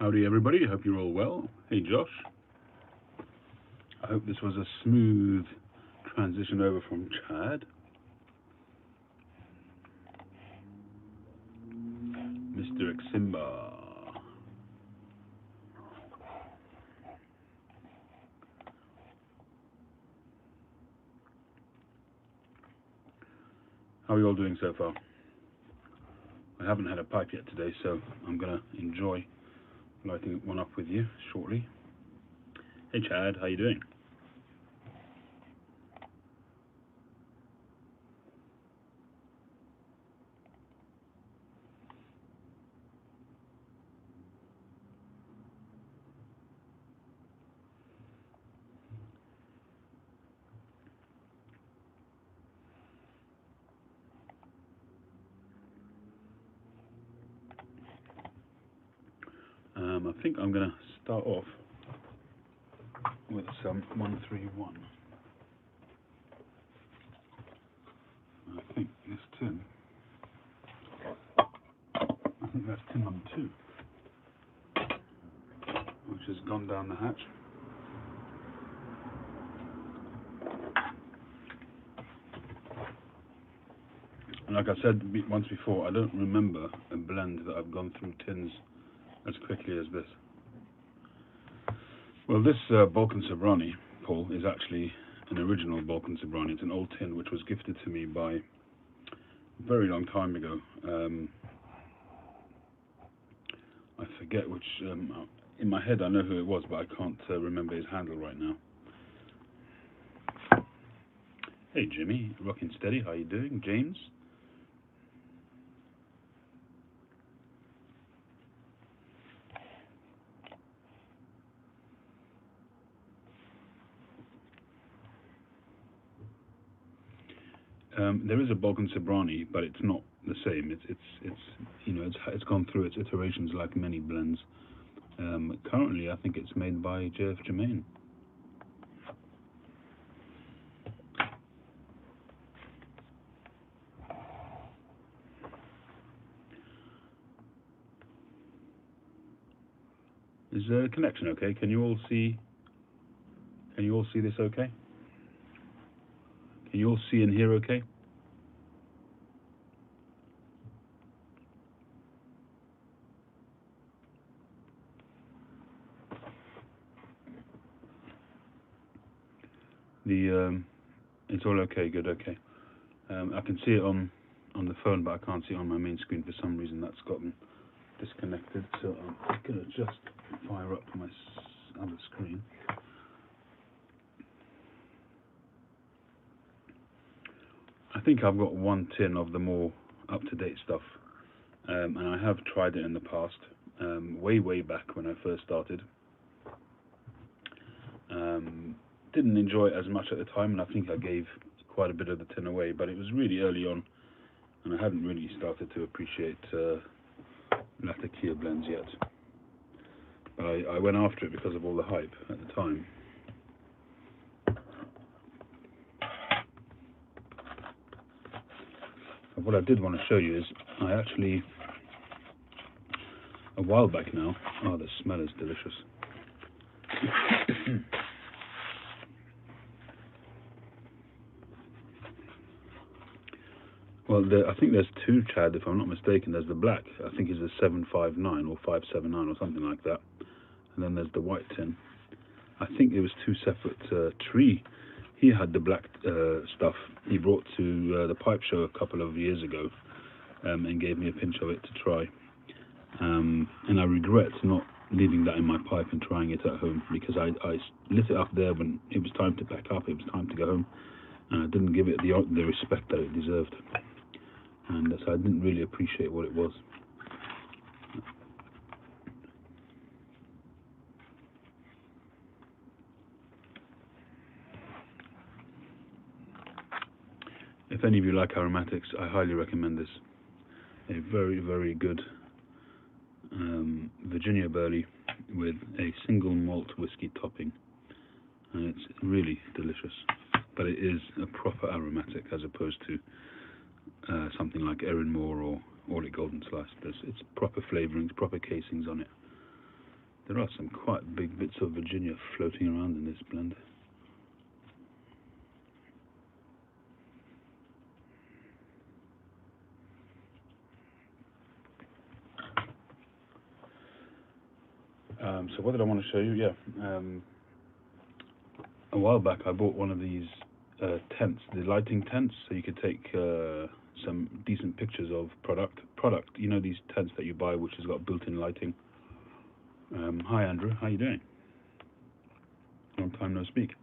Howdy everybody, hope you're all well. Hey Josh. I hope this was a smooth transition over from Chad. Mr. Eximba. How are you all doing so far? I haven't had a pipe yet today, so I'm going to enjoy lighting one up with you shortly. Hey Chad, how you doing? I think I'm going to start off with some 131. I think this tin, I think that's tin number 2, which has gone down the hatch. And like I said once before, I don't remember a blend that I've gone through tins as quickly as this. Well, this Balkan Sobrani, Paul, is actually an original Balkan Sobrani. It's an old tin which was gifted to me by a very long time ago. I forget which, in my head I know who it was, but I can't remember his handle right now. Hey Jimmy, rocking steady, how you doing? James? There is a Balkan Sobrani, but it's not the same. It's you know it's gone through its iterations like many blends. Currently, I think it's made by JF Germain. Is the connection okay? Can you all see? Can you all see this okay? Can you all see and hear okay? It's all okay, good, okay. I can see it on the phone, but I can't see it on my main screen for some reason. That's gotten disconnected, so I'm gonna just fire up my other screen. I think I've got one tin of the more up-to-date stuff, and I have tried it in the past, way back when I first started. Didn't enjoy it as much at the time, and I think I gave quite a bit of the tin away, but it was really early on, and I hadn't really started to appreciate Latakia blends yet. But I went after it because of all the hype at the time. But what I did want to show you is I actually, a while back now, oh, the smell is delicious. Well, I think there's two, Chad, if I'm not mistaken. There's the black, I think is a 759 or 579 or something like that. And then there's the white tin. I think it was two separate Tree. He had the black stuff he brought to the pipe show a couple of years ago, and gave me a pinch of it to try. And I regret not leaving that in my pipe and trying it at home, because I lit it up there when it was time to pack up, it was time to go home, and I didn't give it the respect that it deserved. And so I didn't really appreciate what it was. If any of you like aromatics, I highly recommend this. A very good Virginia burley with a single malt whiskey topping, and it's really delicious. But it is a proper aromatic as opposed to something like Erin Moore or Orlick Golden Slice. It's proper flavourings, proper casings on it. There are some quite big bits of Virginia floating around in this blend. So what did I want to show you? Yeah, a while back I bought one of these tents, the lighting tents, so you could take some decent pictures of product. You know, these tents that you buy which has got built-in lighting. Hi Andrew, how you doing? Long time no speak.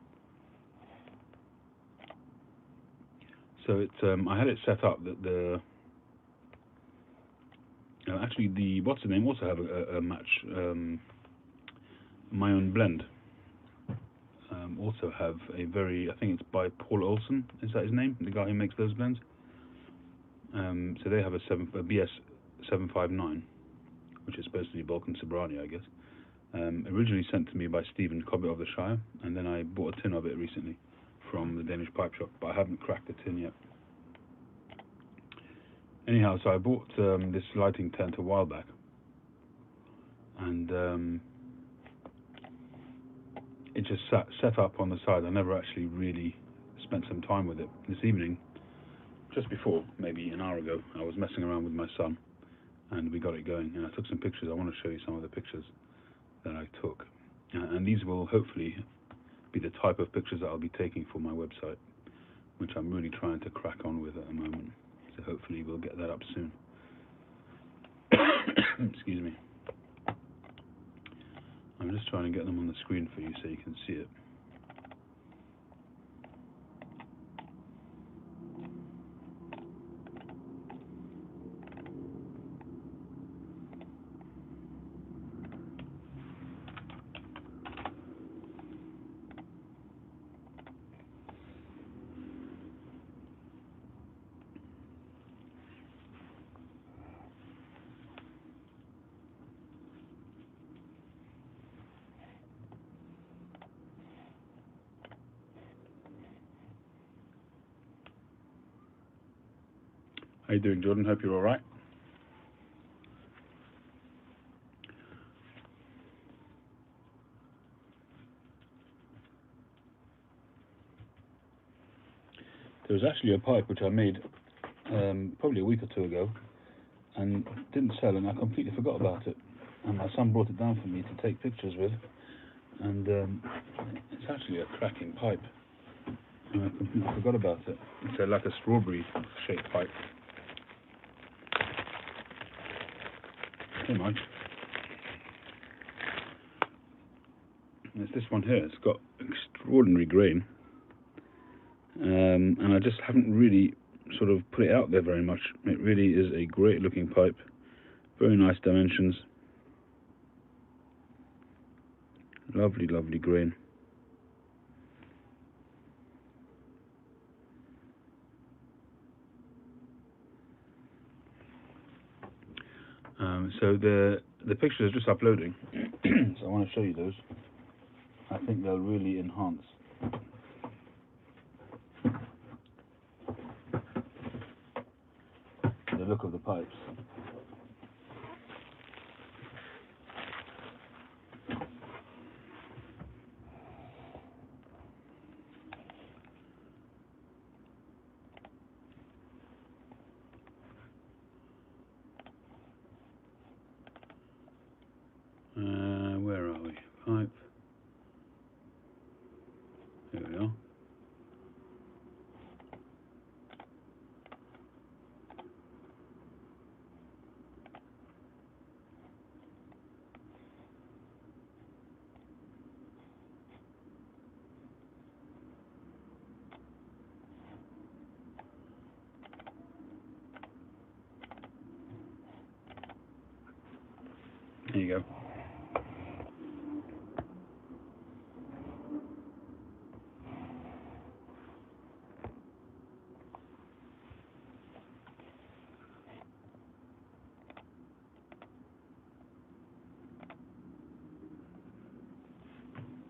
So it's I had it set up that the actually the what's the name also have a match. My own blend also have a very, I think it's by Paul Olsen, is that his name, the guy who makes those blends. So they have a BS 759, which is supposed to be Balkan Sobrani, I guess. Originally sent to me by Stephen Cobbett of the Shire, and then I bought a tin of it recently from the Danish pipe shop, but I haven't cracked the tin yet. Anyhow, so I bought this lighting tent a while back, and it just set up on the side. I never actually really spent some time with it. This evening, just before, maybe an hour ago, I was messing around with my son, and we got it going, and I took some pictures. I want to show you some of the pictures that I took, and these will hopefully be the type of pictures that I'll be taking for my website, which I'm really trying to crack on with at the moment. So hopefully we'll get that up soon. Excuse me. I'm just trying to get them on the screen for you so you can see it. How you doing, Jordan? Hope you're all right. There was actually a pipe which I made probably a week or two ago and didn't sell, and I completely forgot about it. And my son brought it down for me to take pictures with, and it's actually a cracking pipe. And I completely forgot about it. It's like a strawberry-shaped pipe. Hey, Mike. And it's this one here. It's got extraordinary grain, and I just haven't really sort of put it out there very much. It really is a great-looking pipe. Very nice dimensions. Lovely, lovely grain. So the picture is just uploading, so I want to show you those. I think they'll really enhance the look of the pipes. Where are we? Pipe. There we are. There you go.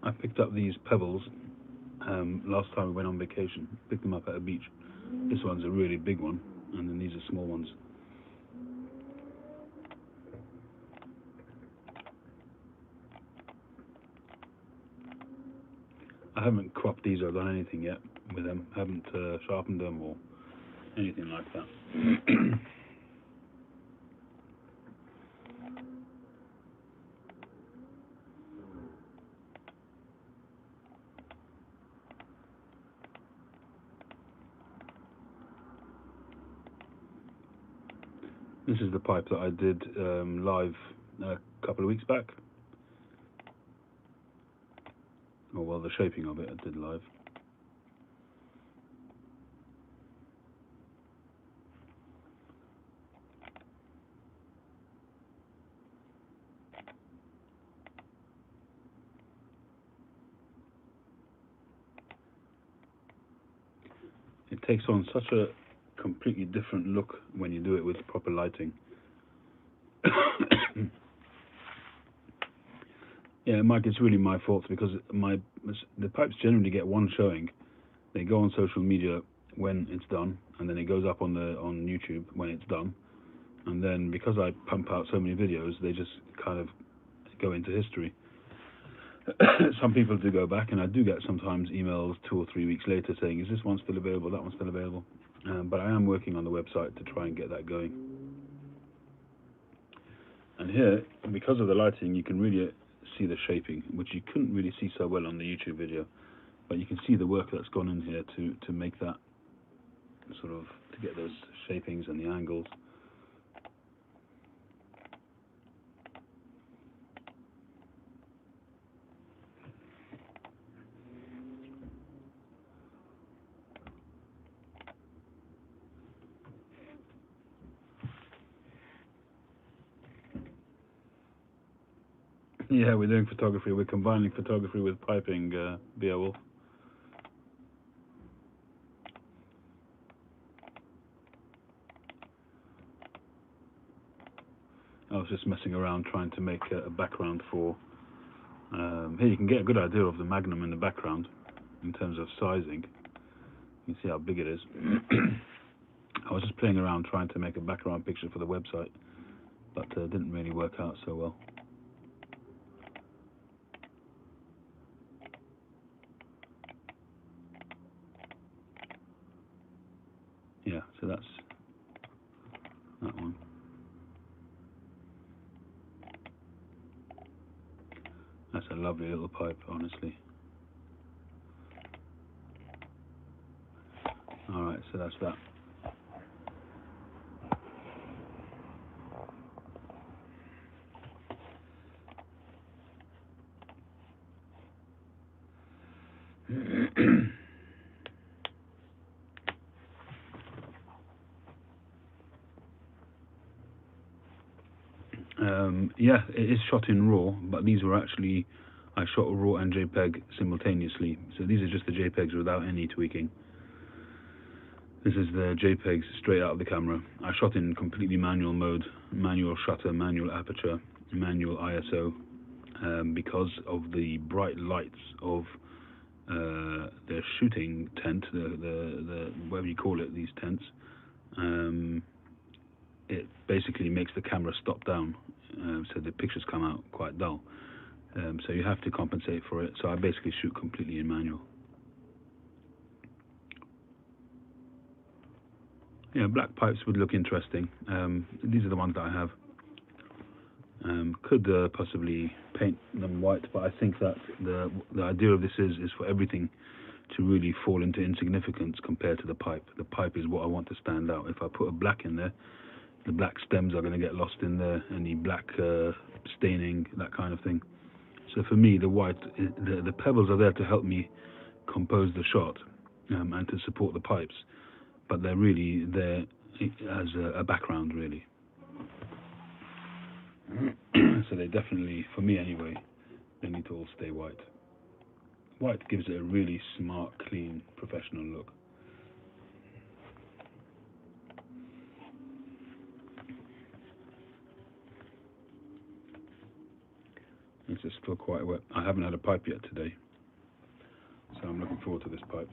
I picked up these pebbles last time we went on vacation. Picked them up at a beach. This one's a really big one, and then these are small ones. I haven't cropped these or done anything yet with them. Haven't sharpened them or anything like that. This is the pipe that I did live a couple of weeks back. Oh well, the shaping of it I did live. It takes on such a completely different look when you do it with proper lighting. Yeah, Mike, it's really my fault because the pipes generally get one showing. They go on social media when it's done, and then it goes up on YouTube when it's done. And then because I pump out so many videos, they just kind of go into history. Some people do go back, and I do get sometimes emails 2 or 3 weeks later saying, "Is this one still available? That one's still available?" But I am working on the website to try and get that going. And here, because of the lighting, you can really see the shaping, which you couldn't really see so well on the YouTube video. But you can see the work that's gone in here to make that sort of, to get those shapings and the angles. Yeah, we're doing photography. We're combining photography with piping, Beowulf. I was just messing around trying to make a background for... here you can get a good idea of the Magnum in the background in terms of sizing. You can see how big it is. I was just playing around trying to make a background picture for the website, but didn't really work out so well. Yeah, so that's that one. That's a lovely little pipe, honestly. Alright, so that's that. Yeah, it is shot in RAW, but these were actually, I shot RAW and JPEG simultaneously. So these are just the JPEGs without any tweaking. This is the JPEGs straight out of the camera. I shot in completely manual mode, manual shutter, manual aperture, manual ISO, because of the bright lights of the shooting tent, the whatever you call it, these tents. It basically makes the camera stop down, so the pictures come out quite dull. So you have to compensate for it. So I basically shoot completely in manual. Yeah, black pipes would look interesting. These are the ones that I have. Could possibly paint them white, but I think that the idea of this is for everything to really fall into insignificance compared to the pipe. The pipe is what I want to stand out. If I put a black in there, the black stems are going to get lost in there, any black staining, that kind of thing. So for me, the white, the pebbles are there to help me compose the shot and to support the pipes, but they're really there as a background, really. So they definitely, for me anyway, they need to all stay white. White gives it a really smart, clean, professional look. It's just still quite wet. I haven't had a pipe yet today, so I'm looking forward to this pipe.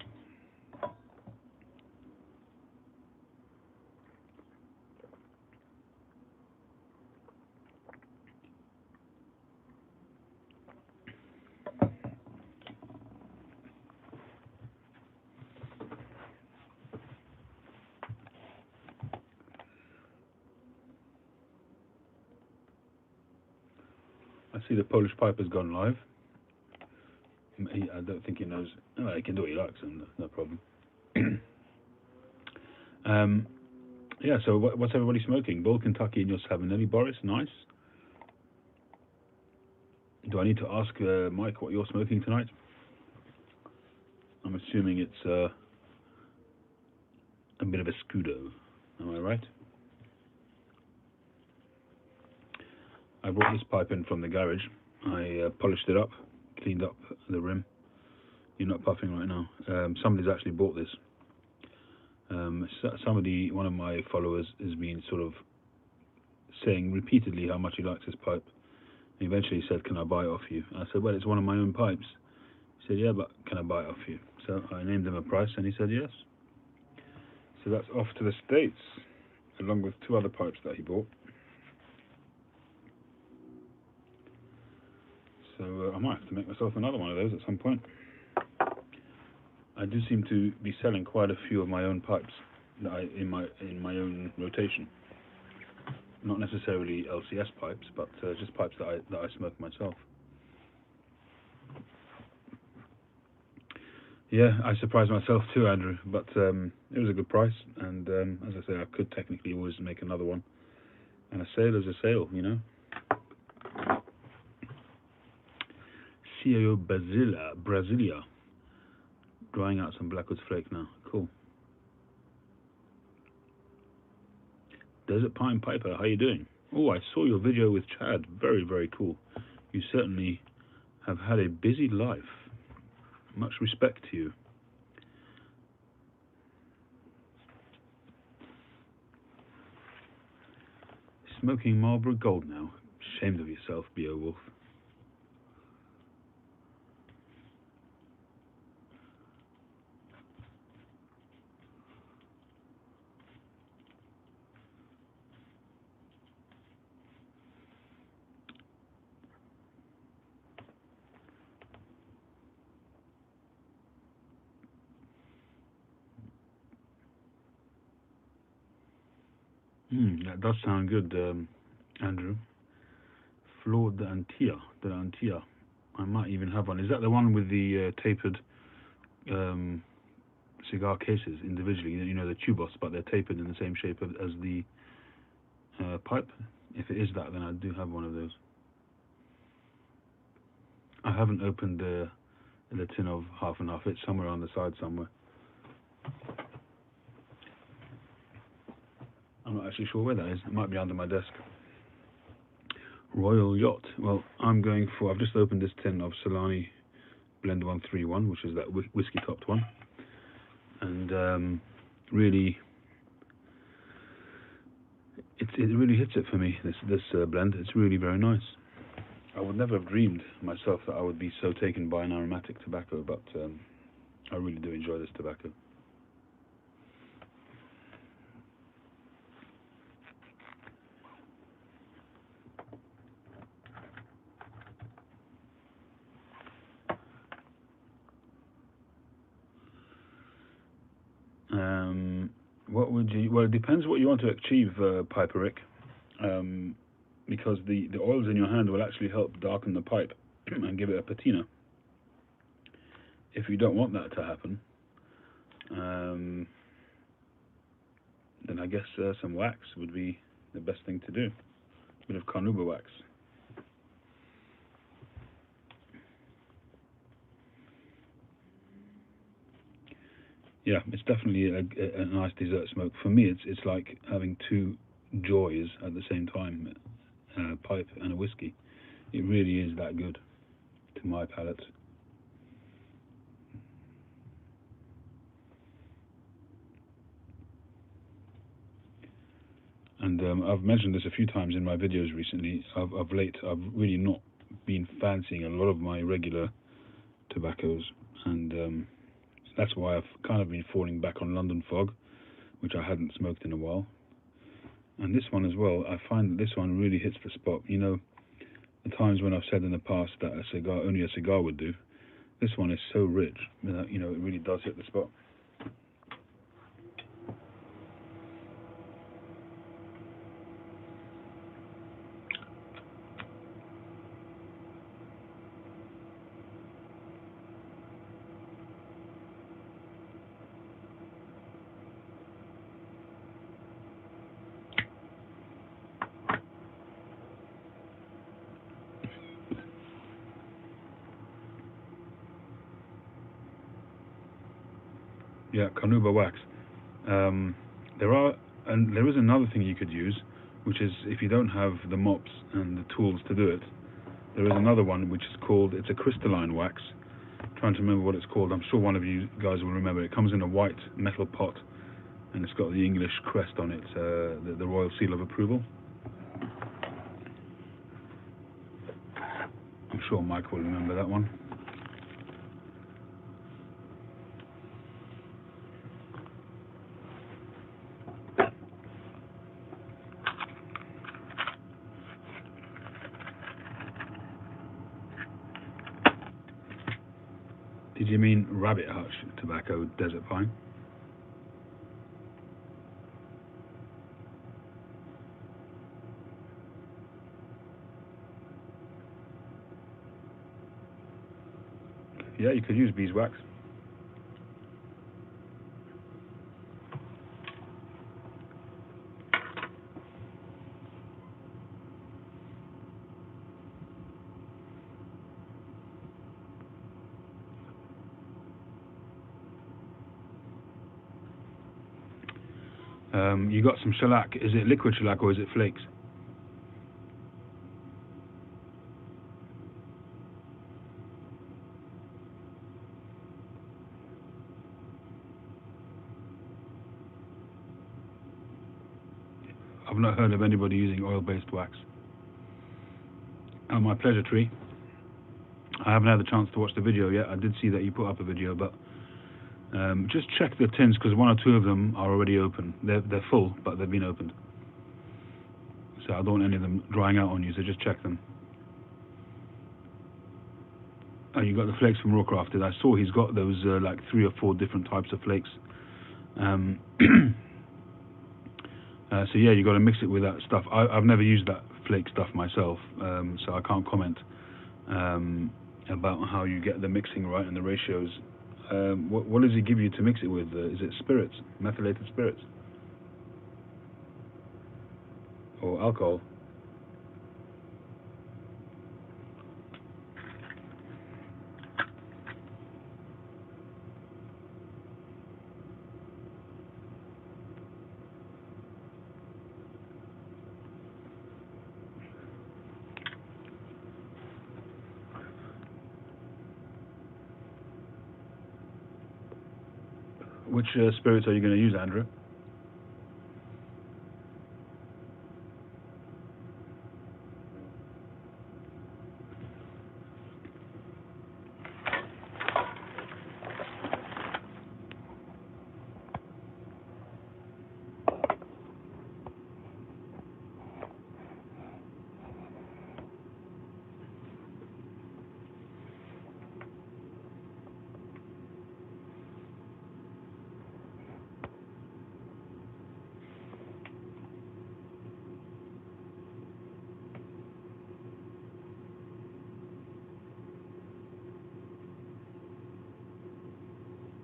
see the Polish pipe has gone live. I don't think he knows. Oh, he can do what he likes, and no problem. Yeah, so what's everybody smoking? Bull Kentucky and you're having Nelly Boris, nice. Do I need to ask Mike what you're smoking tonight? I'm assuming it's a bit of a Scudo. Am I right? I brought this pipe in from the garage. I polished it up, cleaned up the rim. You're not puffing right now. Somebody's actually bought this. One of my followers has been sort of saying repeatedly how much he likes this pipe. He eventually said, "Can I buy it off you?" I said, "Well, it's one of my own pipes." He said, "Yeah, but can I buy it off you?" So I named him a price, and he said yes. So that's off to the States, along with 2 other pipes that he bought. So I might have to make myself another one of those at some point. I do seem to be selling quite a few of my own pipes that in my own rotation. Not necessarily LCS pipes, but just pipes that I smoke myself. Yeah, I surprised myself too, Andrew, but it was a good price, and as I say, I could technically always make another one. And a sale is a sale, you know. CAO Brasilia. Drying out some Blackwoods flake now. Cool. Desert Pine Piper, how you doing? Oh, I saw your video with Chad. Very, very cool. You certainly have had a busy life. Much respect to you. Smoking Marlboro Gold now. Ashamed of yourself, Beowulf. That does sound good, Andrew. Flor de Antilla. I might even have one. Is that the one with the tapered cigar cases individually? You know, the tubos, but they're tapered in the same shape as the pipe? If it is that, then I do have one of those. I haven't opened the tin of half and half. It's somewhere on the side somewhere. I'm not actually sure where that is. It might be under my desk. Royal Yacht. Well, I've just opened this tin of Solani Blend 131, which is that whiskey topped one. And really, it really hits it for me, this blend. It's really very nice. I would never have dreamed myself that I would be so taken by an aromatic tobacco, but I really do enjoy this tobacco. Well, it depends what you want to achieve, Piper Rick, because the oils in your hand will actually help darken the pipe and give it a patina. If you don't want that to happen, then I guess some wax would be the best thing to do. A bit of carnauba wax. Yeah, it's definitely a nice dessert smoke. For me, it's like having 2 joys at the same time, a pipe and a whiskey. It really is that good to my palate. And I've mentioned this a few times in my videos recently. Of late, I've really not been fancying a lot of my regular tobaccos, and that's why I've kind of been falling back on London Fog, which I hadn't smoked in a while. And this one as well, I find that this one really hits the spot. You know, the times when I've said in the past that only a cigar would do, this one is so rich that, you know, it really does hit the spot. Yeah, carnauba wax. There is another thing you could use, which is if you don't have the mops and the tools to do it, there is another one which is called, it's a crystalline wax. I'm trying to remember what it's called. I'm sure one of you guys will remember. It comes in a white metal pot, and it's got the English crest on it, the Royal Seal of Approval. I'm sure Mike will remember that one. Did you mean rabbit hutch tobacco, desert pine? Yeah, you could use beeswax. You got some shellac. Is it liquid shellac or is it flakes? I've not heard of anybody using oil-based wax. Oh, my pleasure, Tree. I haven't had the chance to watch the video yet. I did see that you put up a video, but just check the tins, because one or two of them are already open. They're full, but they've been opened. So I don't want any of them drying out on you, so just check them. Oh, you got the flakes from Rawcrafted. I saw he's got those like 3 or 4 different types of flakes. So yeah, you got to mix it with that stuff. I've never used that flake stuff myself, so I can't comment about how you get the mixing right and the ratios. What does he give you to mix it with? Is it spirits, methylated spirits, or alcohol? Which spirits are you going to use, Andrew?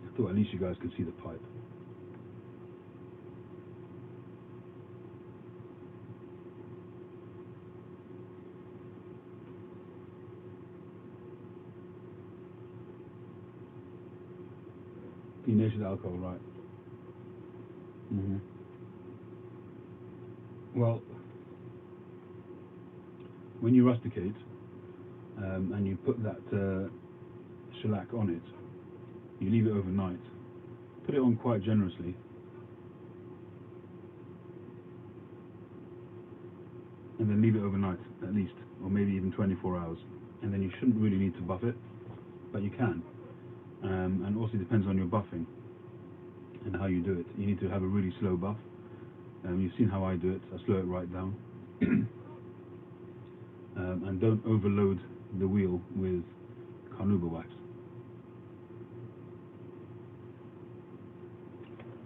I thought at least you guys could see the pipe. Denatured alcohol, right? Well, when you rusticate and you put that shellac on it, you leave it overnight. Put it on quite generously, and then leave it overnight at least, or maybe even 24 hours. And then you shouldn't really need to buff it, but you can. And also depends on your buffing and how you do it. You need to have a really slow buff. You've seen how I do it. I slow it right down. And don't overload the wheel with carnauba wax.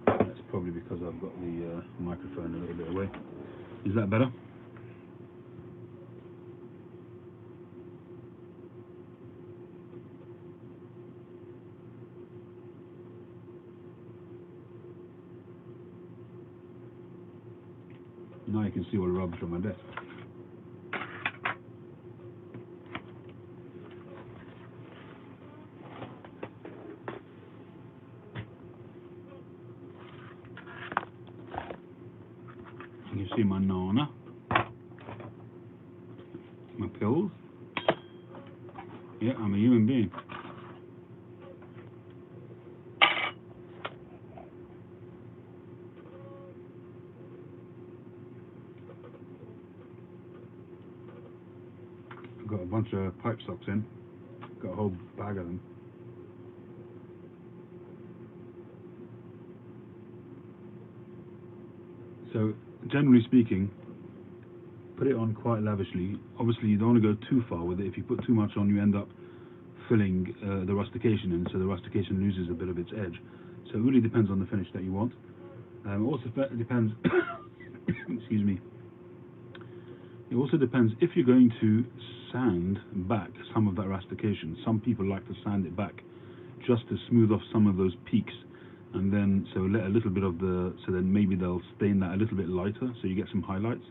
That's probably because I've got the microphone a little bit away. Is that better? Now you can see all the rubbish on my desk. You see my nana, my pills. Yeah, I'm a human being. I've got a bunch of pipe socks in. Got a whole bag of them. So, generally speaking, put it on quite lavishly. Obviously, you don't want to go too far with it. If you put too much on, you end up filling the rustication in, so the rustication loses a bit of its edge. So it really depends on the finish that you want. Also depends, excuse me, it also depends if you're going to sand back some of that rustication. Some people like to sand it back just to smooth off some of those peaks, and then so let a little bit of so then maybe they'll stain that a little bit lighter, so you get some highlights.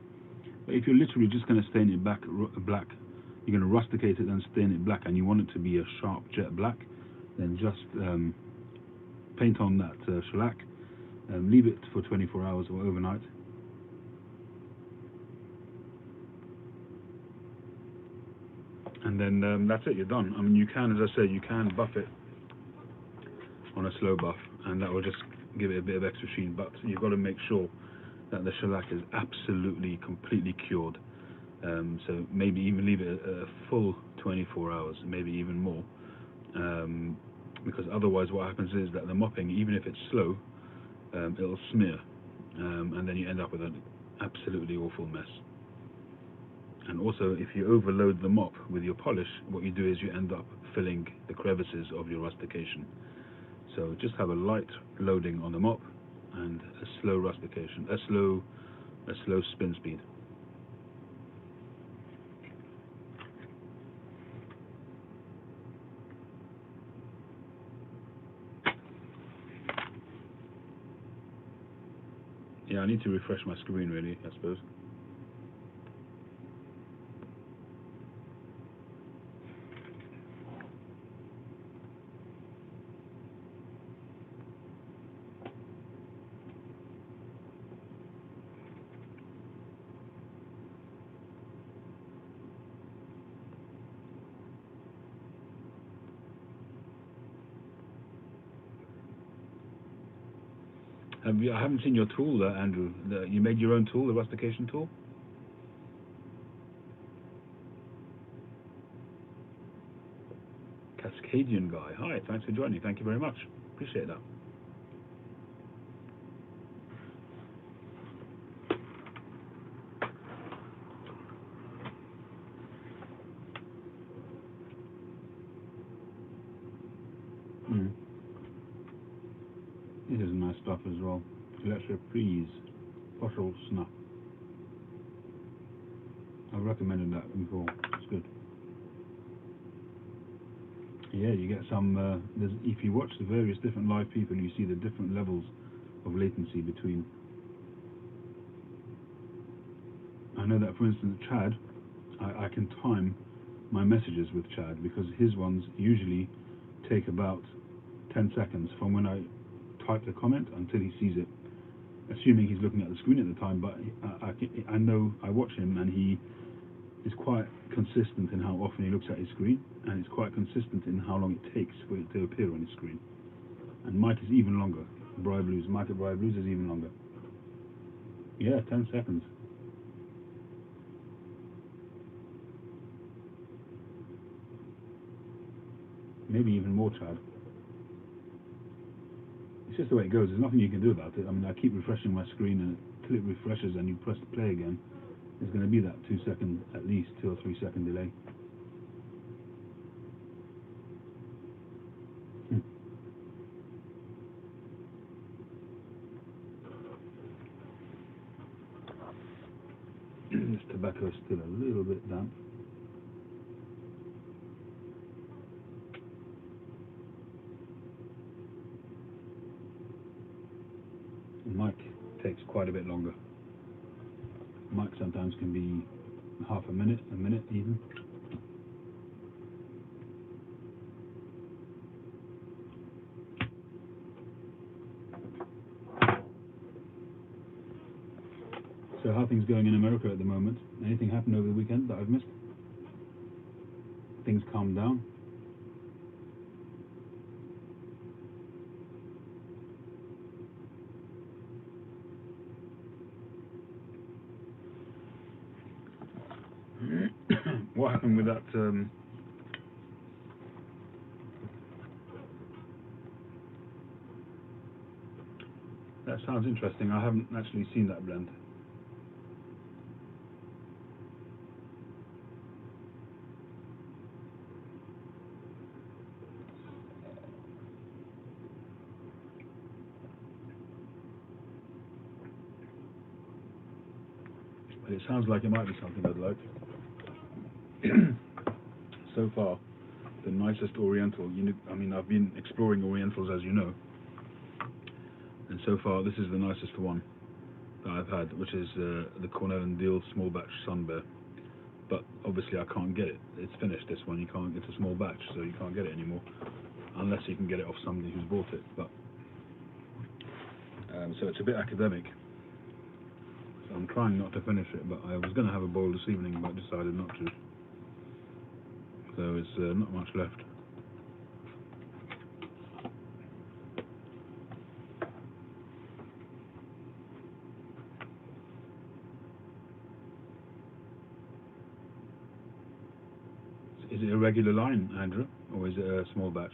But if you're literally just going to stain it black, you're going to rusticate it and stain it black, and you want it to be a sharp jet black, then just paint on that shellac, leave it for 24 hours or overnight. And then that's it, you're done. I mean, you can, as I said, you can buff it on a slow buff, and that will just give it a bit of extra sheen, but you've got to make sure that the shellac is absolutely, completely cured. So maybe even leave it a full 24 hours, maybe even more, because otherwise what happens is that the mopping, even if it's slow, it'll smear, and then you end up with an absolutely awful mess. And also, if you overload the mop with your polish, what you do is you end up filling the crevices of your rustication. So just have a light loading on the mop and a slow rustication, a slow spin speed. Yeah, I need to refresh my screen really, I suppose. I haven't seen your tool, Andrew. You made your own tool, the rustication tool? Cascadian guy. Hi, thanks for joining. Thank you very much. Appreciate that. This is nice stuff as well. Let's reprise. Bottle snap. I've recommended that before. It's good. Yeah, you get some. If you watch the various different live people, you see the different levels of latency between. I know that, for instance, Chad, I can time my messages with Chad because his ones usually take about 10 seconds from when I type the comment until he sees it, assuming he's looking at the screen at the time. But I know I watch him, and he is quite consistent in how often he looks at his screen, and it's quite consistent in how long it takes for it to appear on his screen. And Mike is even longer. Mike at Briar Blues is even longer. Yeah, 10 seconds. Maybe even more, Chad. It's just the way it goes. There's nothing you can do about it. I mean, I keep refreshing my screen, and until it refreshes and you press play again, there's going to be that 2 second, at least 2 or 3 second delay. This tobacco is still a little bit damp. Mike takes quite a bit longer. Mike sometimes can be half a minute even. So how are things going in America at the moment? Anything happened over the weekend that I've missed? Things calmed down? What happened with that? That sounds interesting. I haven't actually seen that blend. But it sounds like it might be something I'd like. So far, the nicest Oriental. I mean, I've been exploring Orientals, as you know, and so far this is the nicest one that I've had, which is the Cornell and Deal Small Batch Sun Bear. But obviously, I can't get it. It's finished. This one, you can't. It's a small batch, so you can't get it anymore, unless you can get it off somebody who's bought it. But so it's a bit academic. So I'm trying not to finish it, but I was going to have a bowl this evening, but decided not to. So it's not much left. Is it a regular line, Andrew, or is it a small batch?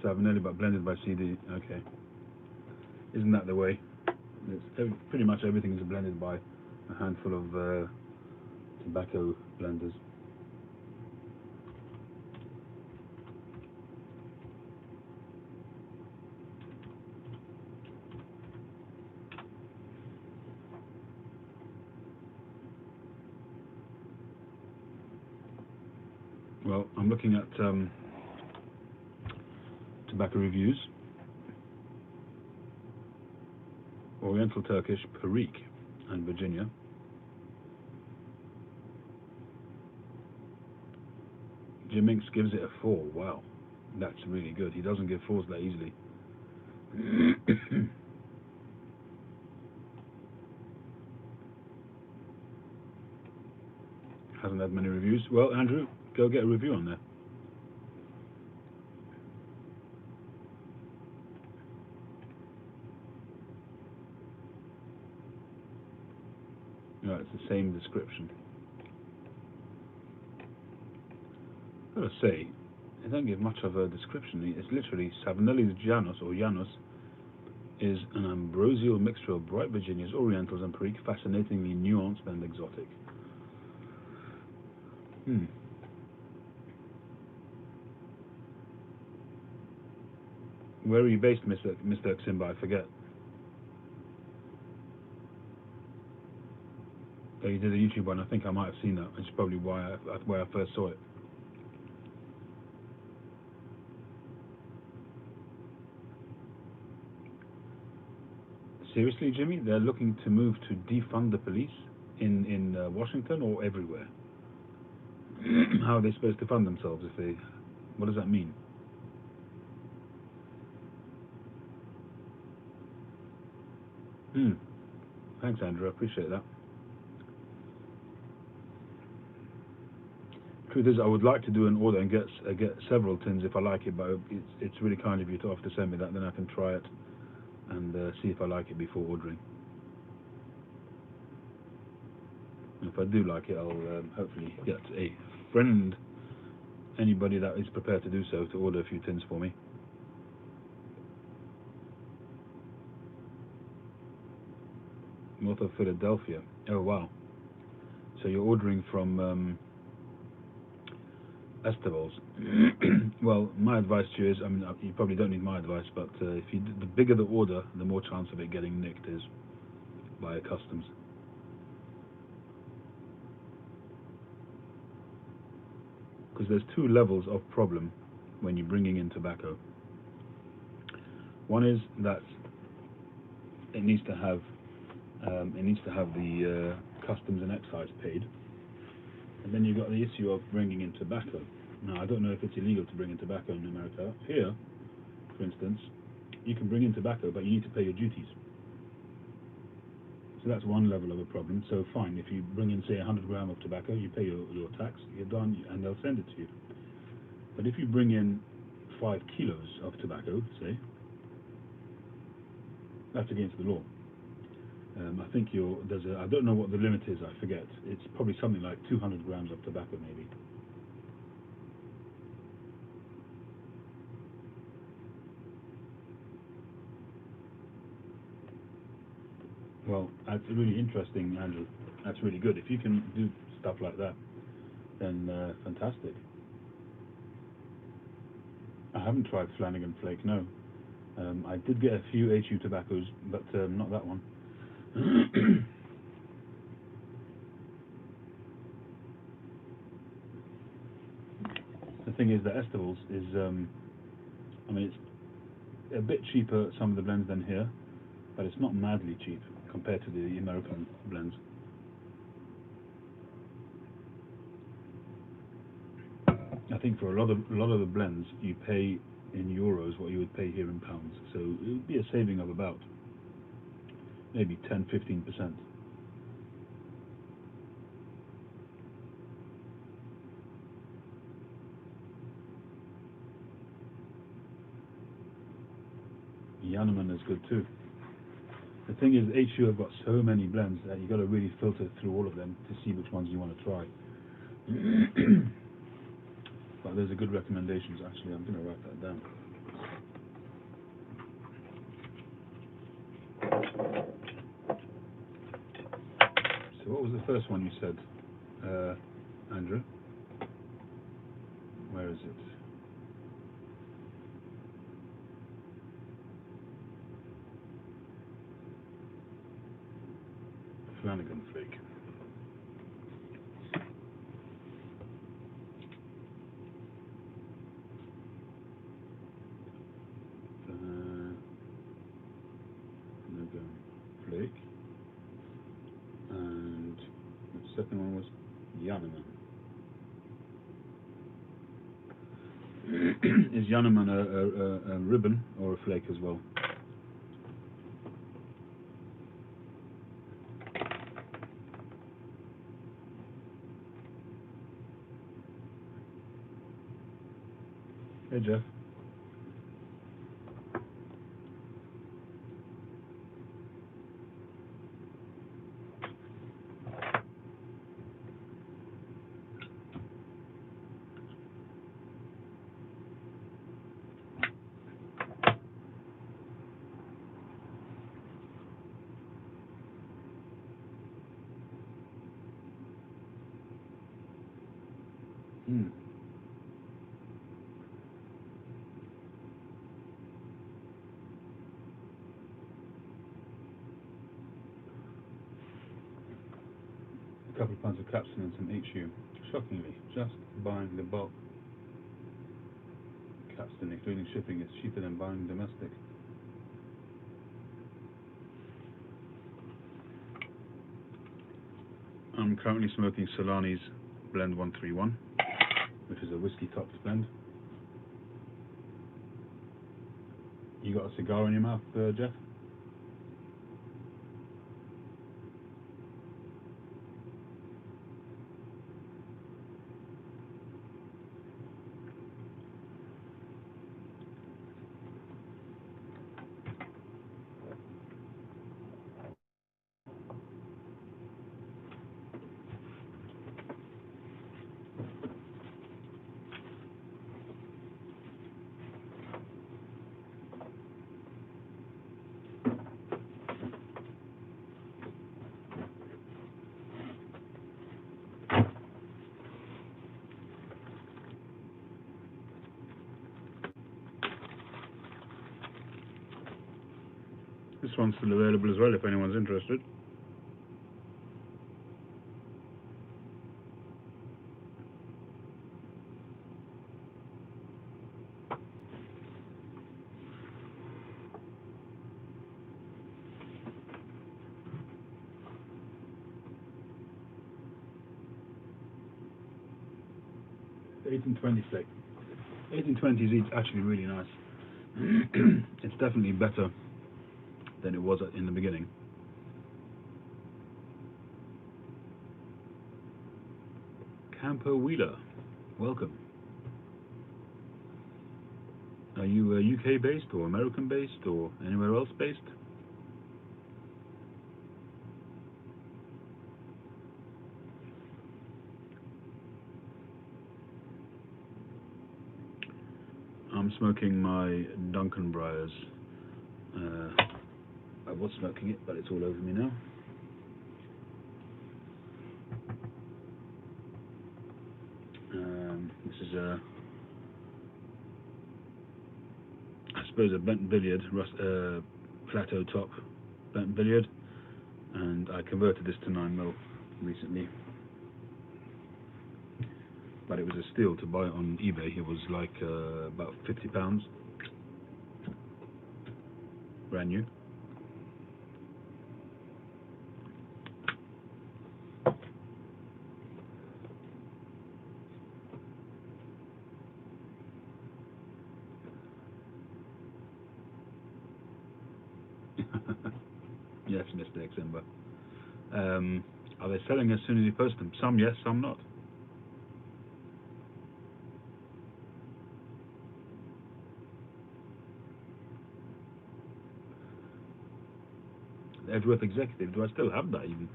Savinelli, but blended by CD. Okay. Isn't that the way? Pretty much everything is blended by a handful of tobacco blenders. Well, I'm looking at tobacco reviews. Oriental Turkish, Perique, and Virginia. Jim Inks gives it a 4. Wow, that's really good. He doesn't give 4s that easily. Hasn't had many reviews. Well, Andrew, go get a review on there. No, it's the same description. I've got to say, they don't give much of a description. It's literally Savinelli's Janus, or Janus, is an ambrosial mixture of bright Virginias, Orientals, and Perique, fascinatingly nuanced and exotic. Where are you based, Mr. Ximba? I forget. Oh, you did a YouTube one. I think I might have seen that. It's probably where I first saw it. Seriously, Jimmy? They're looking to move to defund the police in Washington or everywhere? How are they supposed to fund themselves if they... What does that mean? Thanks, Andrew. I appreciate that. Truth is, I would like to do an order and get several tins if I like it, but it's really kind of you to offer to send me that. Then I can try it and see if I like it before ordering. And if I do like it, I'll hopefully get a friend, anybody that is prepared to do so, to order a few tins for me. North of Philadelphia. Oh wow! So you're ordering from Esteval's. Well, my advice to you is, I mean, you probably don't need my advice, but the bigger the order, the more chance of it getting nicked is by customs. Because there's two levels of problem when you're bringing in tobacco. One is that it needs to have the customs and excise paid, and then you've got the issue of bringing in tobacco. Now, I don't know if it's illegal to bring in tobacco in America. Here, for instance, you can bring in tobacco, but you need to pay your duties. So that's one level of a problem. So fine, if you bring in, say, 100 grams of tobacco, you pay your tax, you're done, and they'll send it to you. But if you bring in 5 kilos of tobacco, say, that's against the law. I think I don't know what the limit is, I forget. It's probably something like 200 grams of tobacco, maybe. Well, that's really interesting, Andrew. That's really good. If you can do stuff like that, then fantastic. I haven't tried Flanagan Flake, no. I did get a few HU tobaccos, but not that one. The thing is that Estival's is, I mean, it's a bit cheaper, some of the blends, than here, but it's not madly cheap compared to the American blends. I think for a lot of the blends, you pay in euros what you would pay here in pounds, so it would be a saving of about maybe 10–15%. Janneman is good too. The thing is, HU have got so many blends that you've got to really filter through all of them to see which ones you want to try. But there's a good recommendations, actually. I'm going to write that down. So what was the first one you said, Andrew? Where is it? Flanagan Flake. Flanagan Flake. And the second one was Janneman. Is Janneman a ribbon or a flake as well? Hey, Jeff. A couple of pounds of capsule and some HU. Shockingly, just buying the bulk capsule, including shipping, is cheaper than buying domestic. I'm currently smoking Solani's Blend 131, which is a whiskey-topped blend. You got a cigar in your mouth, Jeff? This one's still available as well if anyone's interested. 1820 flake. 1820s is actually really nice. It's definitely better than it was in the beginning. Campo Wheeler, welcome. Are you UK based or American based or anywhere else based? I'm smoking my Duncan Briars. I was smoking it, but it's all over me now. This is I suppose a bent billiard, plateau top bent billiard, and I converted this to 9mm recently. But it was a steal to buy it on eBay. It was like about £50, brand new. Yes, Mr. Exember. Are they selling as soon as you post them? Some yes, some not. The Edgeworth Executive, do I still have that even?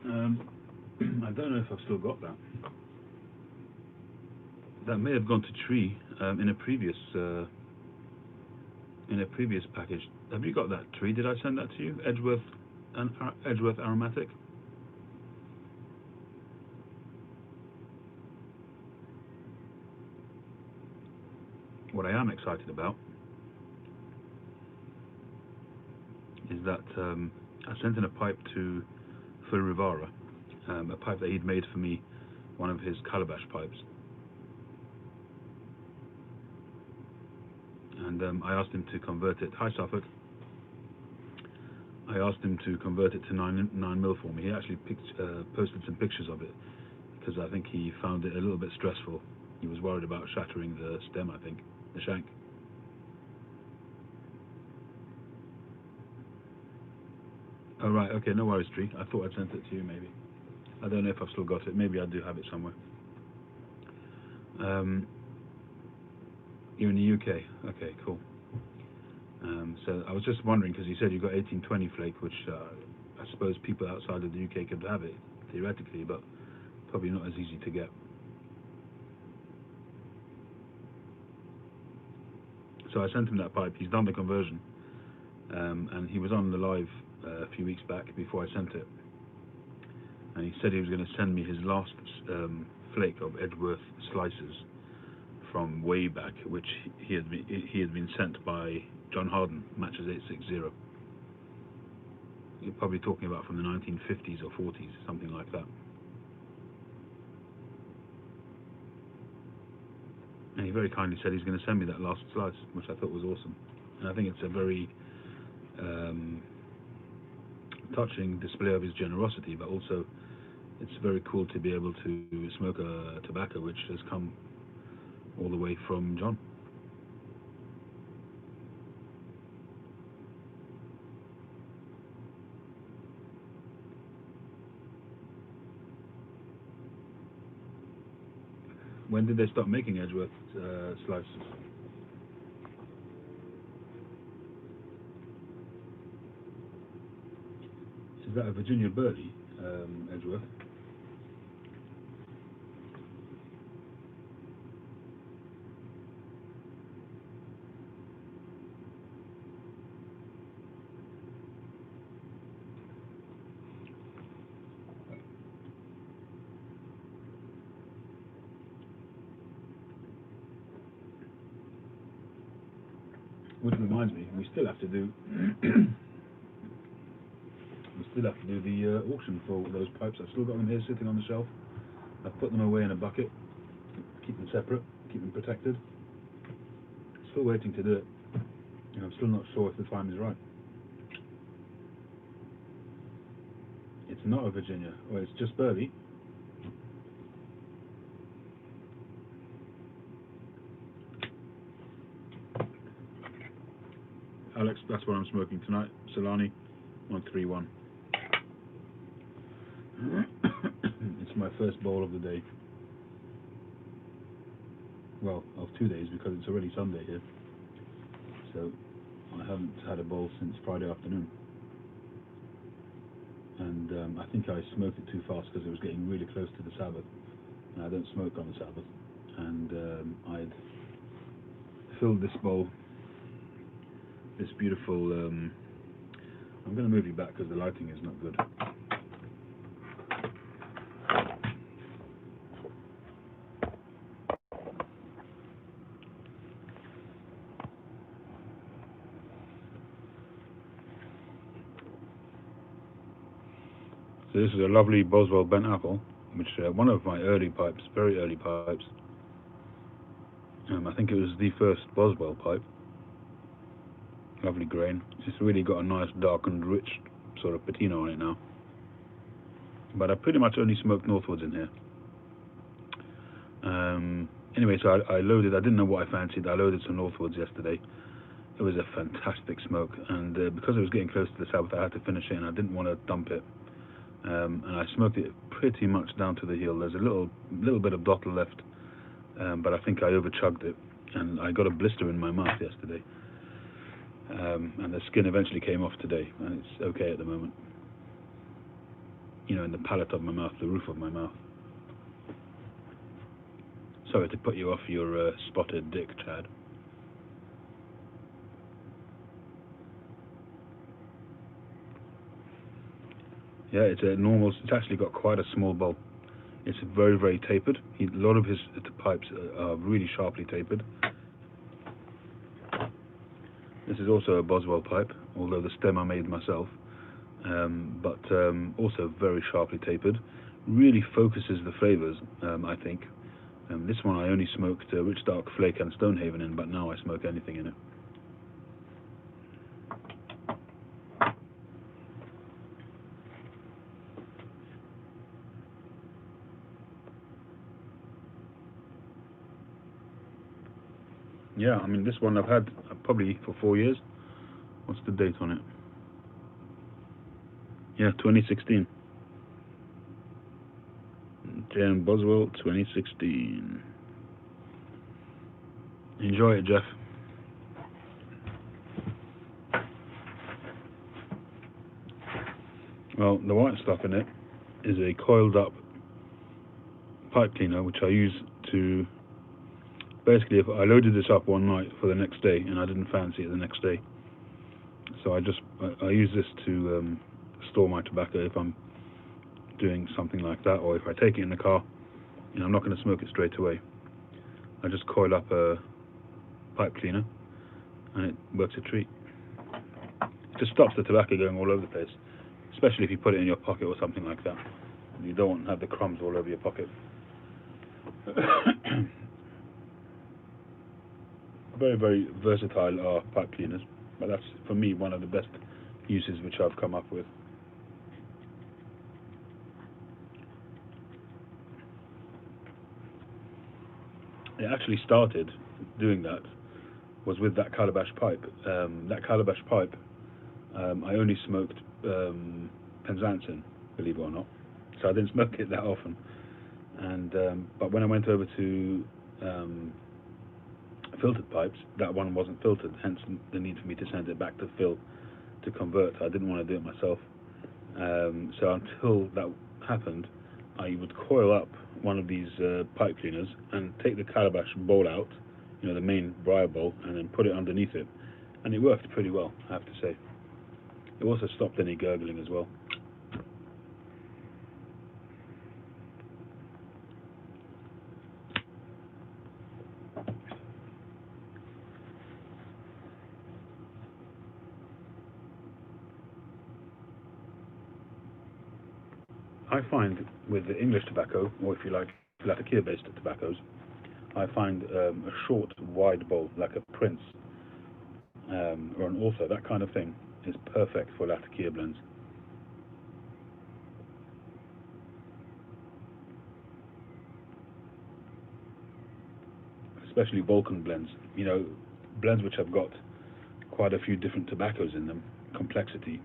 I don't know if I've still got that. That may have gone to Tree in a previous package. Have you got that, Tree? Did I send that to you? Edgeworth Aromatic? What I am excited about is that I sent in a pipe to Phil Rivara, a pipe that he'd made for me, one of his calabash pipes. And I asked him to convert it. Hi, Suffolk. I asked him to convert it to 9mm for me. He actually posted some pictures of it because I think he found it a little bit stressful. He was worried about shattering the stem, I think, the shank. Oh, right, okay, no worries, Tree. I thought I'd sent it to you, maybe. I don't know if I've still got it. Maybe I do have it somewhere. You're in the UK. Okay, cool. So I was just wondering, because you said you got 1820 flake, which I suppose people outside of the UK could have it, theoretically, but probably not as easy to get. So I sent him that pipe. He's done the conversion, and he was on the live a few weeks back before I sent it, and he said he was going to send me his last flake of Edgeworth slices from way back, which he had been sent by John Harden, Matches 860. You're probably talking about from the 1950s or 40s, something like that. And he very kindly said he's going to send me that last slice, which I thought was awesome. And I think it's a very touching display of his generosity, but also it's very cool to be able to smoke a tobacco which has come all the way from John. When did they stop making Edgeworth slices? Is that a Virginia Burley, Edgeworth? Which reminds me, we still have to do the auction for those pipes. I've still got them here sitting on the shelf. I've put them away in a bucket, keep them separate, keep them protected. Still waiting to do it. And I'm still not sure if the time is right. It's not a Virginia, or it's just Burley. Alex, that's what I'm smoking tonight. Solani 131. It's my first bowl of the day. Well, of 2 days, because it's already Sunday here. So I haven't had a bowl since Friday afternoon. And I think I smoked it too fast because it was getting really close to the Sabbath. And I don't smoke on the Sabbath. And I'd filled this bowl, this beautiful... I'm going to move you back because the lighting is not good. So this is a lovely Boswell bent apple, which one of my early pipes, very early pipes. I think it was the first Boswell pipe. Lovely grain. It's just really got a nice dark and rich sort of patina on it now. But I pretty much only smoked Northwoods in here. Anyway, so I loaded, I didn't know what I fancied, I loaded some Northwoods yesterday. It was a fantastic smoke, and because it was getting close to the Sabbath, I had to finish it, and I didn't want to dump it. And I smoked it pretty much down to the heel. There's a little bit of dottle left, but I think I overchugged it, and I got a blister in my mouth yesterday. And the skin eventually came off today, and it's okay at the moment. You know, in the palate of my mouth, the roof of my mouth. Sorry to put you off your spotted dick, Chad. Yeah, it's a normal. It's actually got quite a small bulb. It's very, very tapered. A lot of his pipes are really sharply tapered. This is also a Boswell pipe, although the stem I made myself. But also very sharply tapered. Really focuses the flavors, I think. This one I only smoked Rich Dark Flake and Stonehaven in, but now I smoke anything in it. Yeah, I mean, this one I've had probably for 4 years. What's the date on it? Yeah, 2016. Jan Boswell, 2016. Enjoy it, Jeff. Well, the white stuff in it is a coiled up pipe cleaner, which I use to... Basically, if I loaded this up one night for the next day, and I didn't fancy it the next day, so I use this to store my tobacco if I'm doing something like that, or if I take it in the car, I'm not going to smoke it straight away. I just coil up a pipe cleaner, and it works a treat. It just stops the tobacco going all over the place, especially if you put it in your pocket or something like that. You don't want to have the crumbs all over your pocket. Very, very versatile are pipe cleaners, but that's, for me, one of the best uses which I've come up with. It actually started doing that was with that calabash pipe. That calabash pipe, I only smoked Penzance in, believe it or not, so I didn't smoke it that often. And but when I went over to filtered pipes, that one wasn't filtered, hence the need for me to send it back to Phil to convert. I didn't want to do it myself. So until that happened, I would coil up one of these pipe cleaners and take the calabash bowl out, the main briar bowl, and then put it underneath it. And it worked pretty well, I have to say. It also stopped any gurgling as well. I find with the English tobacco, or if you like, latakia-based tobaccos, I find a short, wide bowl, like a Prince, or an Author, that kind of thing, is perfect for latakia blends. Especially Balkan blends, blends which have got quite a few different tobaccos in them, complexity,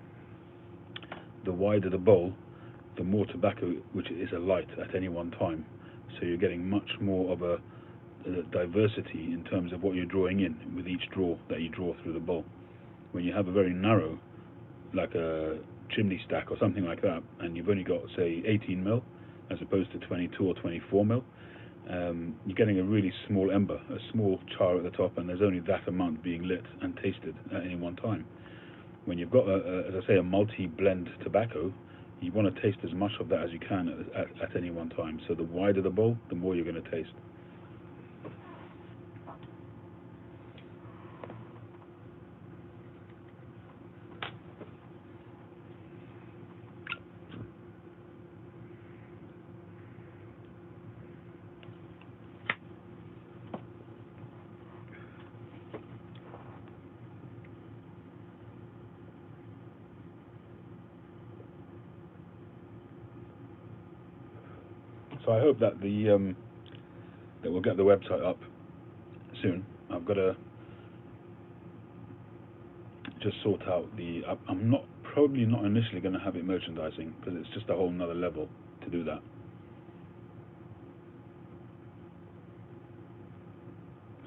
the wider the bowl, the more tobacco which is alight at any one time. So you're getting much more of a diversity in terms of what you're drawing in with each draw that you draw through the bowl. When you have a very narrow, like a chimney stack or something like that, and you've only got, say, 18 mil as opposed to 22 or 24 mil, you're getting a really small ember, a small char at the top, and there's only that amount being lit and tasted at any one time. When you've got, as I say, a multi-blend tobacco, you want to taste as much of that as you can at any one time. So the wider the bowl, the more you're going to taste. So I hope that that we'll get the website up soon. I've got to just sort out I'm probably not initially going to have it merchandising, because it's just a whole nother level to do that.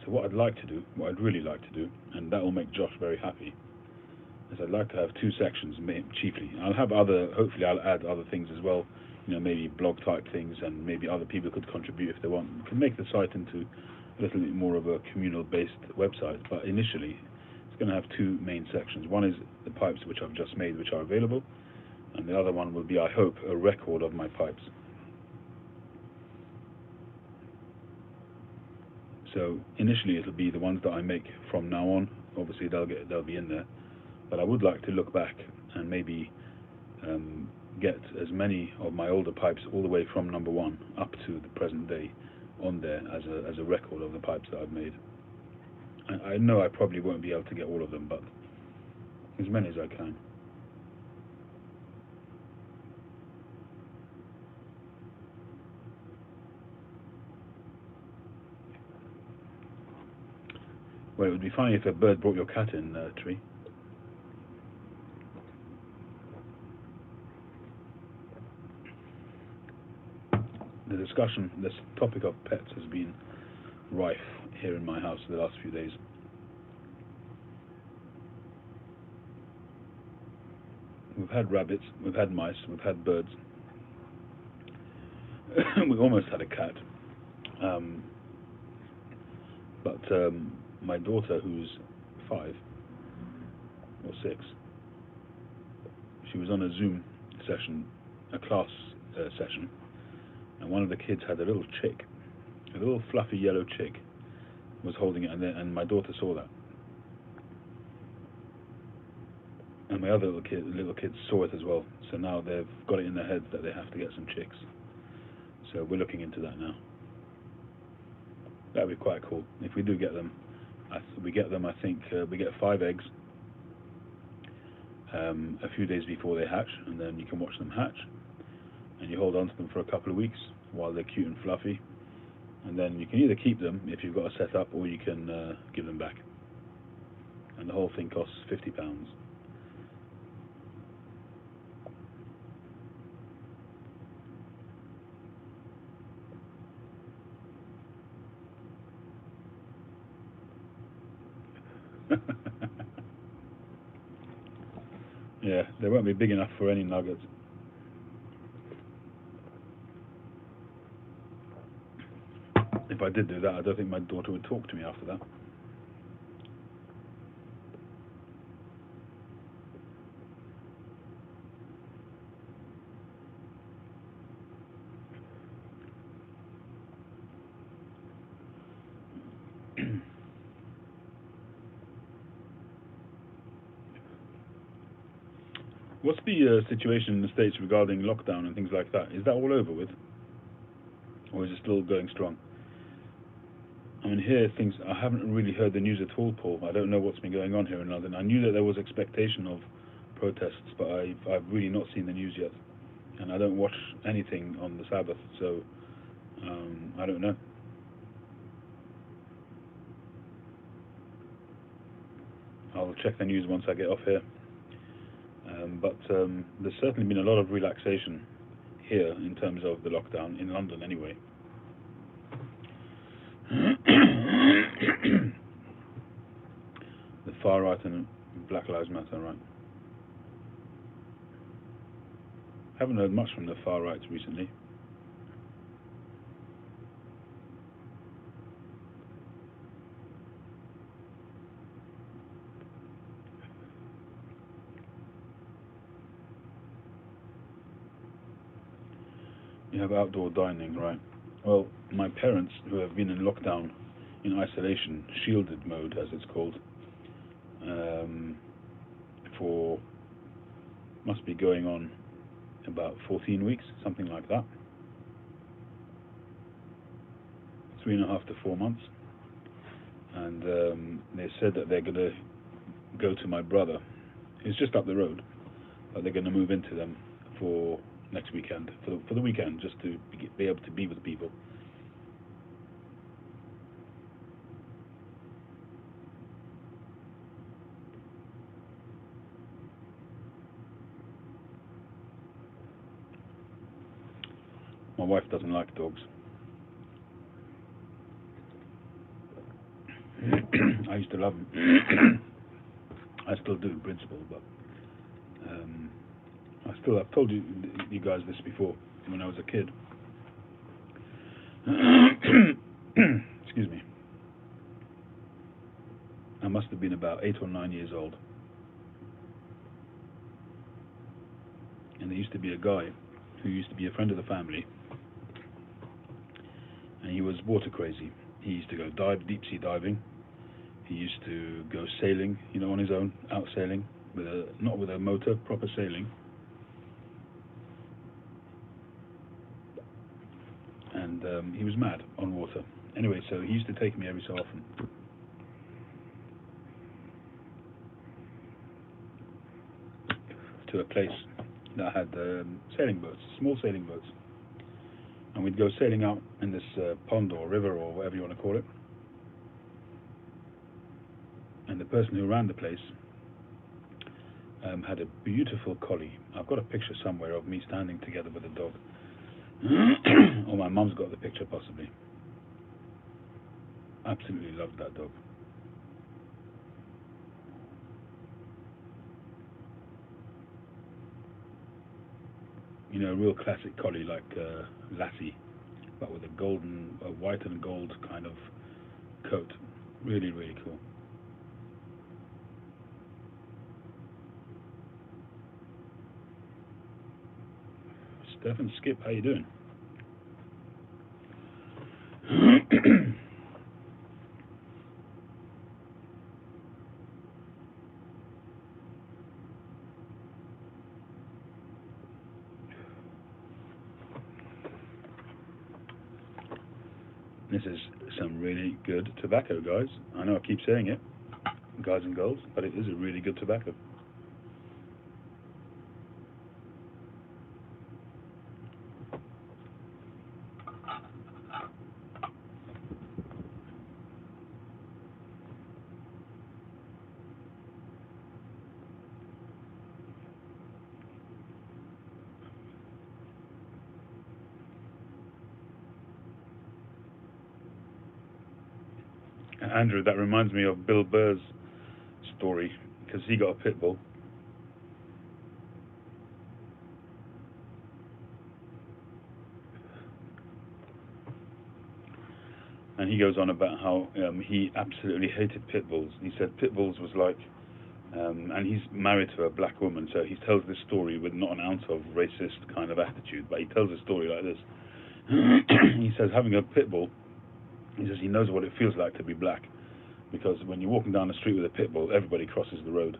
So what I'd really like to do, and that will make Josh very happy, is I'd like to have two sections, chiefly. Hopefully I'll add other things as well, maybe blog type things, and maybe other people could contribute if they want. We can make the site into a little bit more of a communal based website, but initially it's going to have two main sections. One is the pipes which I've just made, which are available, and the other one will be, I hope, a record of my pipes. So initially it'll be the ones that I make from now on. Obviously they'll be in there, but I would like to look back and maybe get as many of my older pipes all the way from number one up to the present day on there as a record of the pipes that I've made. I know I probably won't be able to get all of them, but as many as I can. Well, it would be funny if a bird brought your cat in, Tree. This topic of pets has been rife here in my house the last few days. We've had rabbits, we've had mice, we've had birds. We almost had a cat. But my daughter, who's 5 or 6, she was on a Zoom session, a class session, and one of the kids had a little chick, a little fluffy yellow chick, was holding it, and my daughter saw that. And my other little kids saw it as well. So now they've got it in their heads that they have to get some chicks. So we're looking into that now. That'd be quite cool if we do get them. We get them. I think we get 5 eggs a few days before they hatch, and then you can watch them hatch, and you hold on to them for a couple of weeks while they're cute and fluffy, and then you can either keep them if you've got a setup, or you can give them back. And the whole thing costs £50. Yeah, they won't be big enough for any nuggets. If I did do that, I don't think my daughter would talk to me after that. What's the situation in the States regarding lockdown and things like that? Is that all over with? Or is it still going strong? I mean, here I haven't really heard the news at all, Paul. I don't know what's been going on here in London. I knew that there was expectation of protests, but I've really not seen the news yet. And I don't watch anything on the Sabbath, so I don't know. I'll check the news once I get off here. But there's certainly been a lot of relaxation here in terms of the lockdown, in London anyway. The far right and Black Lives Matter, right? Haven't heard much from the far right recently. You have outdoor dining, right? Well, my parents, who have been in lockdown, in isolation, shielded mode as it's called, for must be going on about 14 weeks, something like that. 3.5 to 4 months. And they said that they're going to go to my brother, who's just up the road, but they're going to move into them for next weekend, for the weekend, just to be able to be with people. My wife doesn't like dogs. I used to love them. I still do in principle, but I've told you guys this before, when I was a kid. Excuse me. I must have been about 8 or 9 years old. And there used to be a guy who used to be a friend of the family, and he was water crazy. He used to go deep sea diving. He used to go sailing, on his own, out sailing, not with a motor, proper sailing. And he was mad on water. Anyway, so he used to take me every so often. To a place that had sailing boats, small sailing boats. And we'd go sailing out in this pond or river or whatever you want to call it. And the person who ran the place had a beautiful collie. I've got a picture somewhere of me standing together with a dog. Or my mum's got the picture, possibly. Absolutely loved that dog. A real classic collie like Lassie, but with a white and gold kind of coat. Really, really cool. Steph Skip, how you doing? This is some really good tobacco, guys. I know I keep saying it, guys and girls, but it is a really good tobacco. Andrew, that reminds me of Bill Burr's story, because he got a pit bull. And he goes on about how he absolutely hated pit bulls. He said pit bulls was like, and he's married to a black woman, so he tells this story with not an ounce of racist kind of attitude, but he tells a story like this. He says having a pit bull, he says he knows what it feels like to be black, because when you're walking down the street with a pit bull, everybody crosses the road.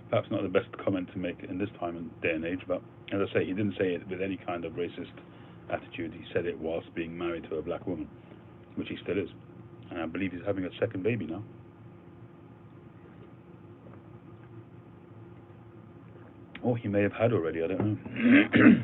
Perhaps not the best comment to make in this time and day and age, but as I say, he didn't say it with any kind of racist attitude. He said it whilst being married to a black woman, which he still is. And I believe he's having a second baby now. Or he may have had already, I don't know.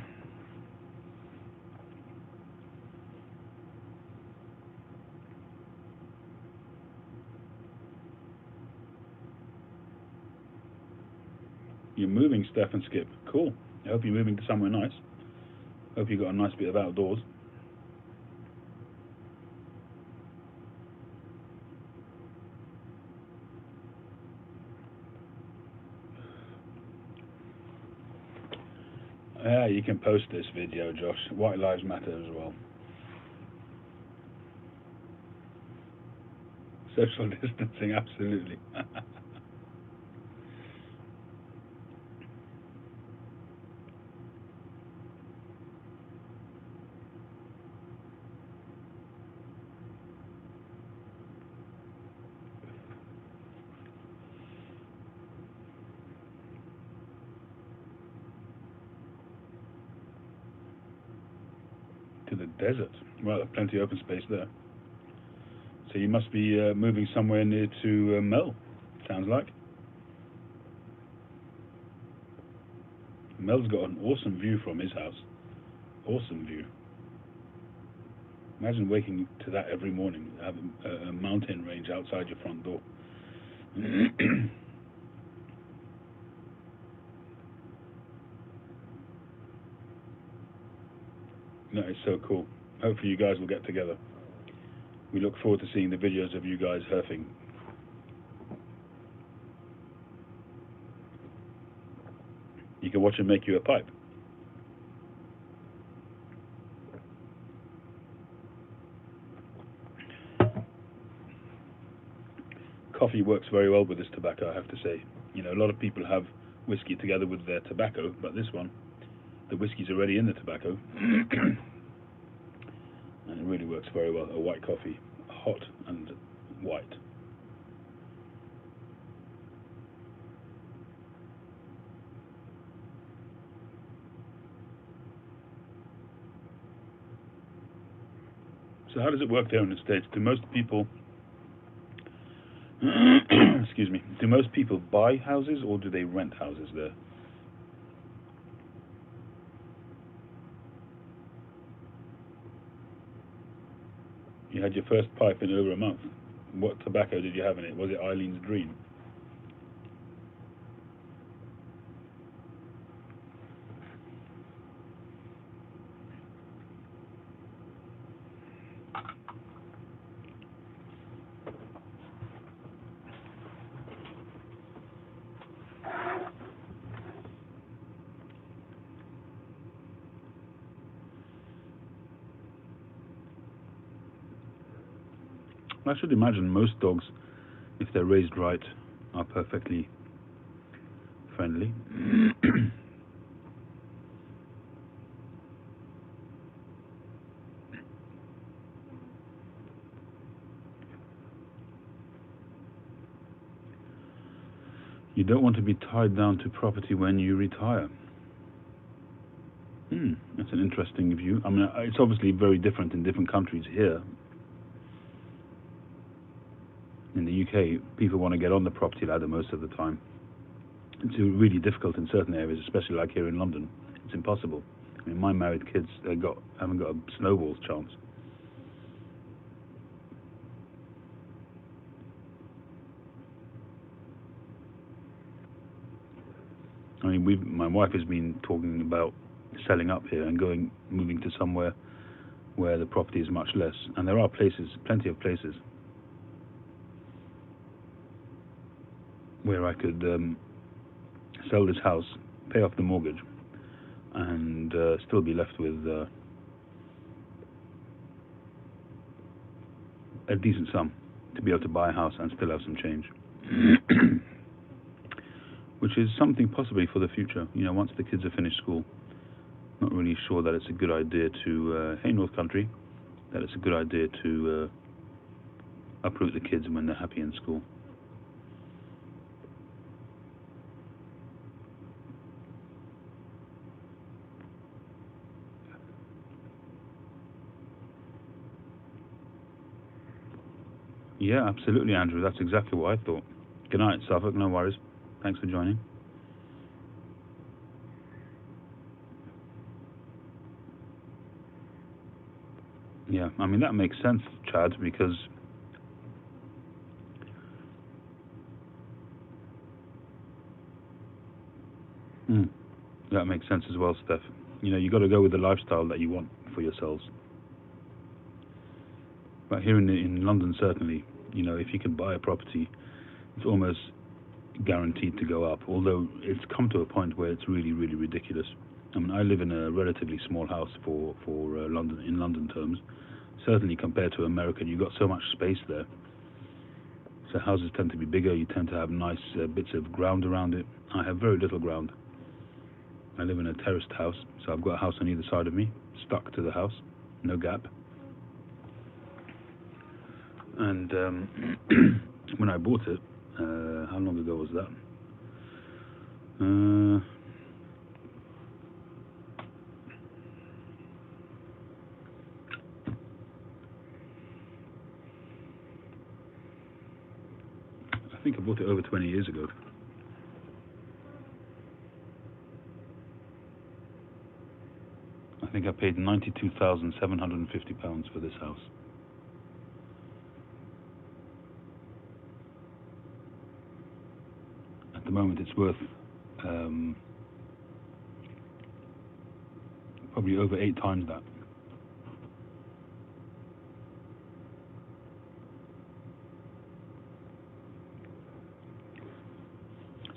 You're moving, Steph and Skip. Cool. I hope you're moving to somewhere nice. Hope you got a nice bit of outdoors. Yeah, you can post this video, Josh. White Lives Matter as well. Social distancing, absolutely. To the desert. Well, plenty of open space there. So you must be moving somewhere near to Mel, sounds like. Mel's got an awesome view from his house. Awesome view. Imagine waking to that every morning, having a mountain range outside your front door. No, it's so cool. Hopefully you guys will get together. We look forward to seeing the videos of you guys surfing. You can watch him make you a pipe. Coffee works very well with this tobacco, I have to say. You know, a lot of people have whiskey together with their tobacco, but this one, the whiskey's already in the tobacco. And it really works very well. A white coffee, hot and white. So how does it work there in the States? Do most people excuse me, do most people buy houses or do they rent houses there? You had your first pipe in over a month. What tobacco did you have in it? Was it Eileen's Dream? I should imagine most dogs, if they're raised right, are perfectly friendly. You don't want to be tied down to property when you retire. That's an interesting view. I mean, it's obviously very different in different countries here. In the UK, people want to get on the property ladder most of the time. It's really difficult in certain areas, especially like here in London. It's impossible. I mean, my married kids haven't got a snowball's chance. I mean, my wife has been talking about selling up here and moving to somewhere where the property is much less. And there are places, plenty of places, where I could sell this house, pay off the mortgage, and still be left with a decent sum to be able to buy a house and still have some change. Which is something possibly for the future. You know, once the kids have finished school, not really sure that it's a good idea to, hey North Country, that it's a good idea to uproot the kids when they're happy in school. Yeah, absolutely, Andrew. That's exactly what I thought. Good night, Suffolk. No worries. Thanks for joining. Yeah, I mean, that makes sense, Chad, because That makes sense as well, Steph. You know, you got to go with the lifestyle that you want for yourselves. But here in London, certainly, you know, if you can buy a property, it's almost guaranteed to go up. Although it's come to a point where it's really, really ridiculous. I mean, I live in a relatively small house for London, in London terms. Certainly compared to America, you've got so much space there. So houses tend to be bigger. You tend to have nice bits of ground around it. I have very little ground. I live in a terraced house, so I've got a house on either side of me, stuck to the house, no gap. And when I bought it, how long ago was that? I think I bought it over 20 years ago. I think I paid £92,750 for this house. At the moment it's worth probably over 8 times that.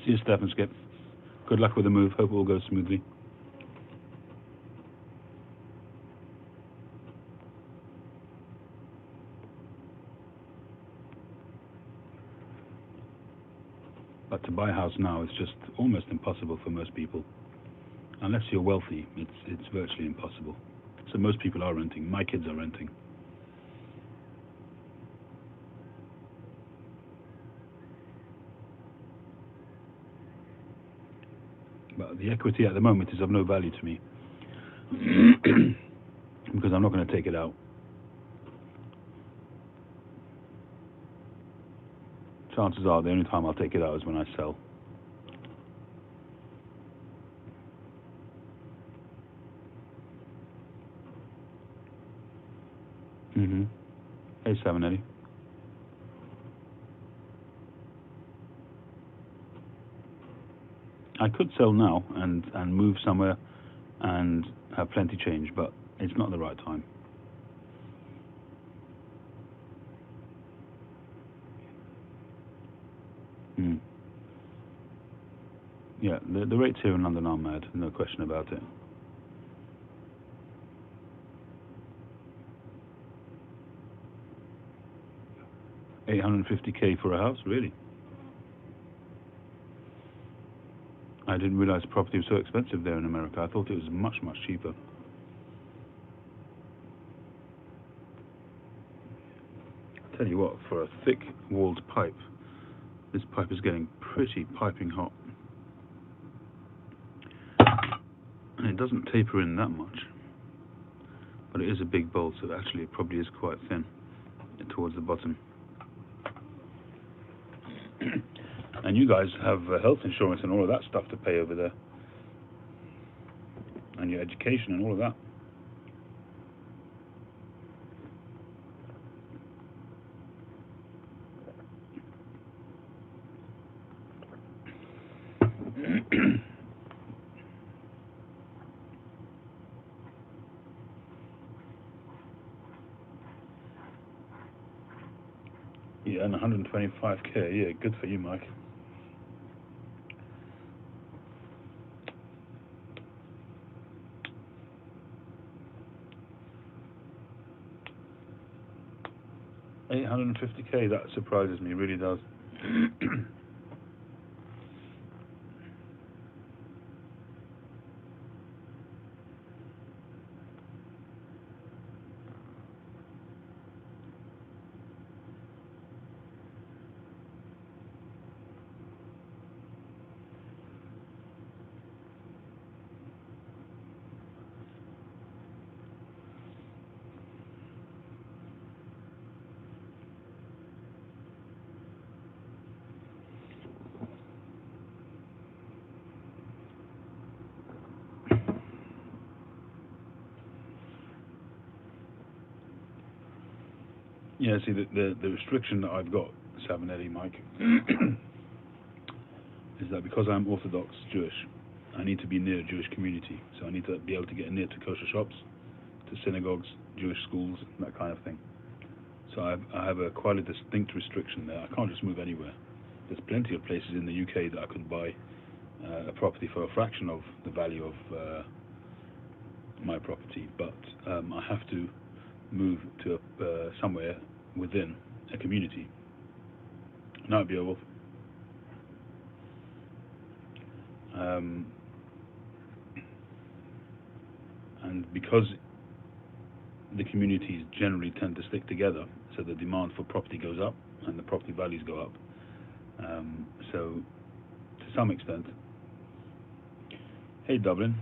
See you, Steph and Skip. Good luck with the move. Hope it all goes smoothly. But to buy a house now is just almost impossible for most people. Unless you're wealthy, it's virtually impossible. So most people are renting. My kids are renting. But the equity at the moment is of no value to me because I'm not going to take it out. Chances are the only time I'll take it out is when I sell. Hey, 780. I could sell now and move somewhere and have plenty change, but it's not the right time. Yeah, the rates here in London are mad, no question about it. $850K for a house, really? I didn't realize property was so expensive there in America. I thought it was much, much cheaper. I'll tell you what, for a thick-walled pipe, this pipe is getting pretty piping hot. And it doesn't taper in that much. But it is a big bowl, so actually it probably is quite thin towards the bottom. And you guys have health insurance and all of that stuff to pay over there. And your education and all of that. Yeah, and 125K. Yeah, good for you, Mike. $850K, that surprises me, really does. Yeah, see, the restriction that I've got, 780, Mike, is that because I'm Orthodox Jewish, I need to be near a Jewish community, so I need to be able to get near to kosher shops, to synagogues, Jewish schools, that kind of thing. So I have a quite a distinct restriction there. I can't just move anywhere. There's plenty of places in the UK that I could buy a property for a fraction of the value of my property, but I have to move to somewhere within a community. And that would be a wolf. And because the communities generally tend to stick together, so the demand for property goes up and the property values go up. So to some extent, hey Dublin,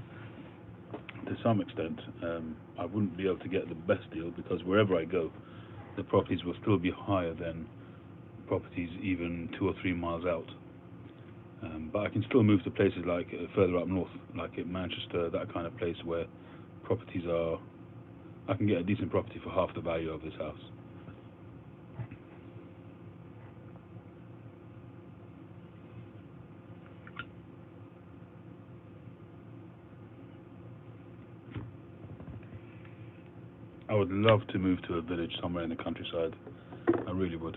to some extent, I wouldn't be able to get the best deal, because wherever I go, the properties will still be higher than properties even 2 or 3 miles out. But I can still move to places like further up north, like in Manchester, that kind of place where properties are, I can get a decent property for half the value of this house. I would love to move to a village somewhere in the countryside. I really would.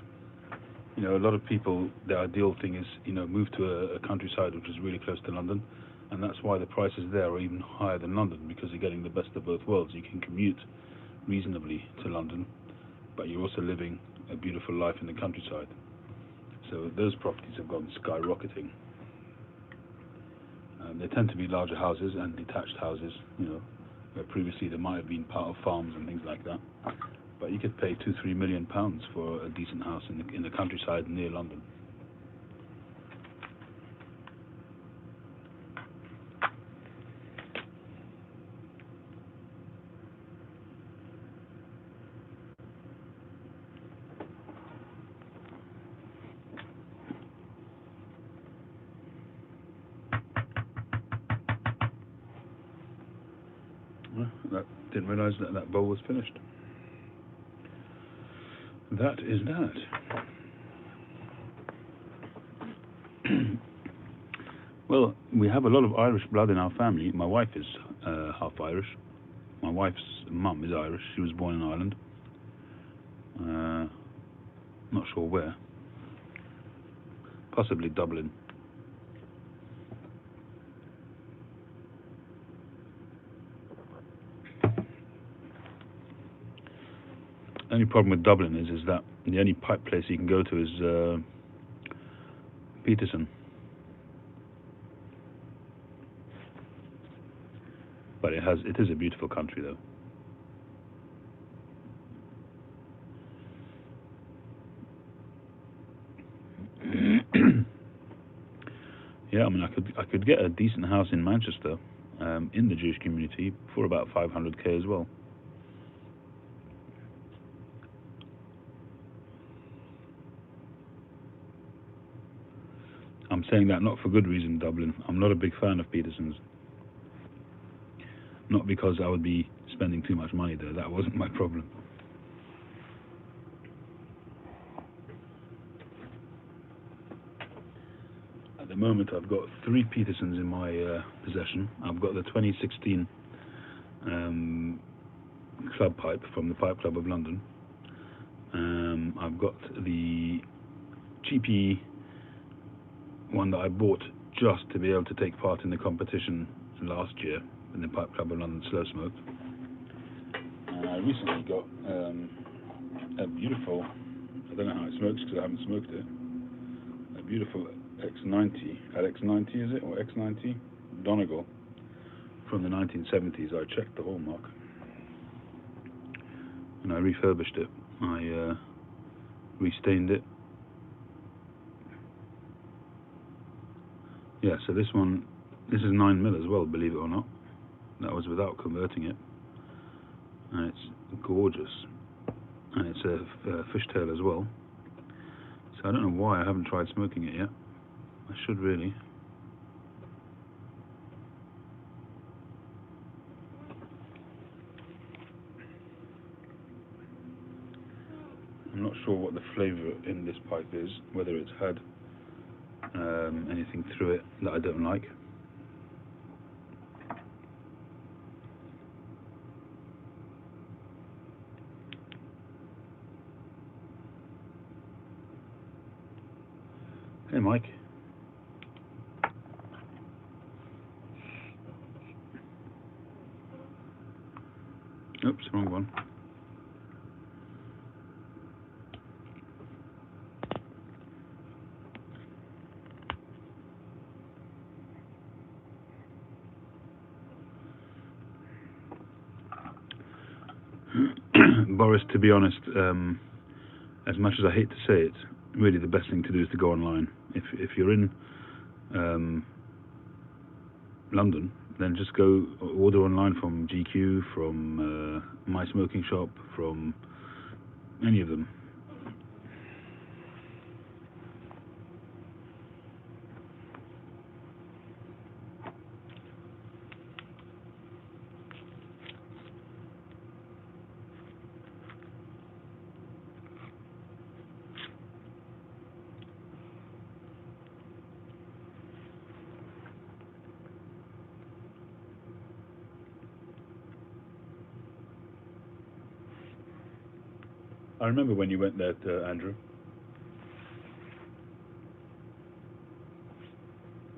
You know, a lot of people, their ideal thing is, you know, move to a countryside which is really close to London, and that's why the prices there are even higher than London, because you're getting the best of both worlds. You can commute reasonably to London, but you're also living a beautiful life in the countryside. So those properties have gone skyrocketing. They tend to be larger houses and detached houses, you know, where previously they might have been part of farms and things like that. But you could pay £2-3 million for a decent house in the countryside near London. Well, didn't realise that bowl was finished. That is that. Well, we have a lot of Irish blood in our family. My wife is half Irish. My wife's mum is Irish. She was born in Ireland. Not sure where. Possibly Dublin. The only problem with Dublin is that the only pipe place you can go to is Peterson. But it is a beautiful country, though. Yeah, I mean, I could get a decent house in Manchester, in the Jewish community, for about 500k as well. I'm saying that not for good reason, Dublin. I'm not a big fan of Peterson's. Not because I would be spending too much money there. That wasn't my problem. At the moment, I've got 3 Petersons in my possession. I've got the 2016 club pipe from the Pipe Club of London. I've got the cheapy one that I bought just to be able to take part in the competition last year in the Pipe Club of London Slow Smoked. And I recently got a beautiful, I don't know how it smokes because I haven't smoked it, a beautiful X90, LX90 is it, or X90 Donegal from the 1970s. I checked the hallmark and I refurbished it. I restained it. Yeah, so this is 9mm as well, believe it or not. That was without converting it, and it's gorgeous, and it's a fishtail as well. So I don't know why I haven't tried smoking it yet. I should really. I'm not sure what the flavour in this pipe is, whether it's had anything through it that I don't like. Hey, Mike. Oops, wrong one. Boris, to be honest, as much as I hate to say it, really the best thing to do is to go online. If you're in London, then just go order online from GQ, from My Smoking Shop, from any of them. I remember when you went there, Andrew.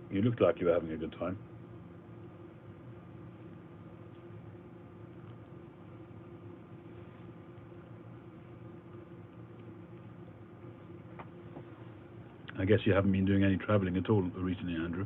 You looked like you were having a good time. I guess you haven't been doing any travelling at all recently, Andrew.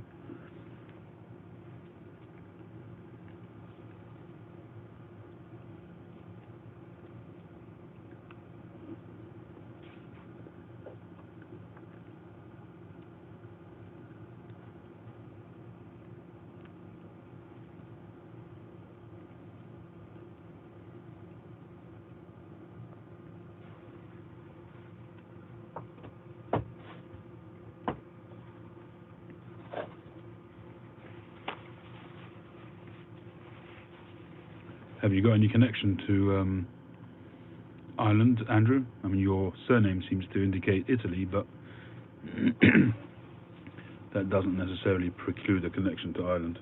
Have you got any connection to Ireland, Andrew? I mean, your surname seems to indicate Italy, but that doesn't necessarily preclude a connection to Ireland.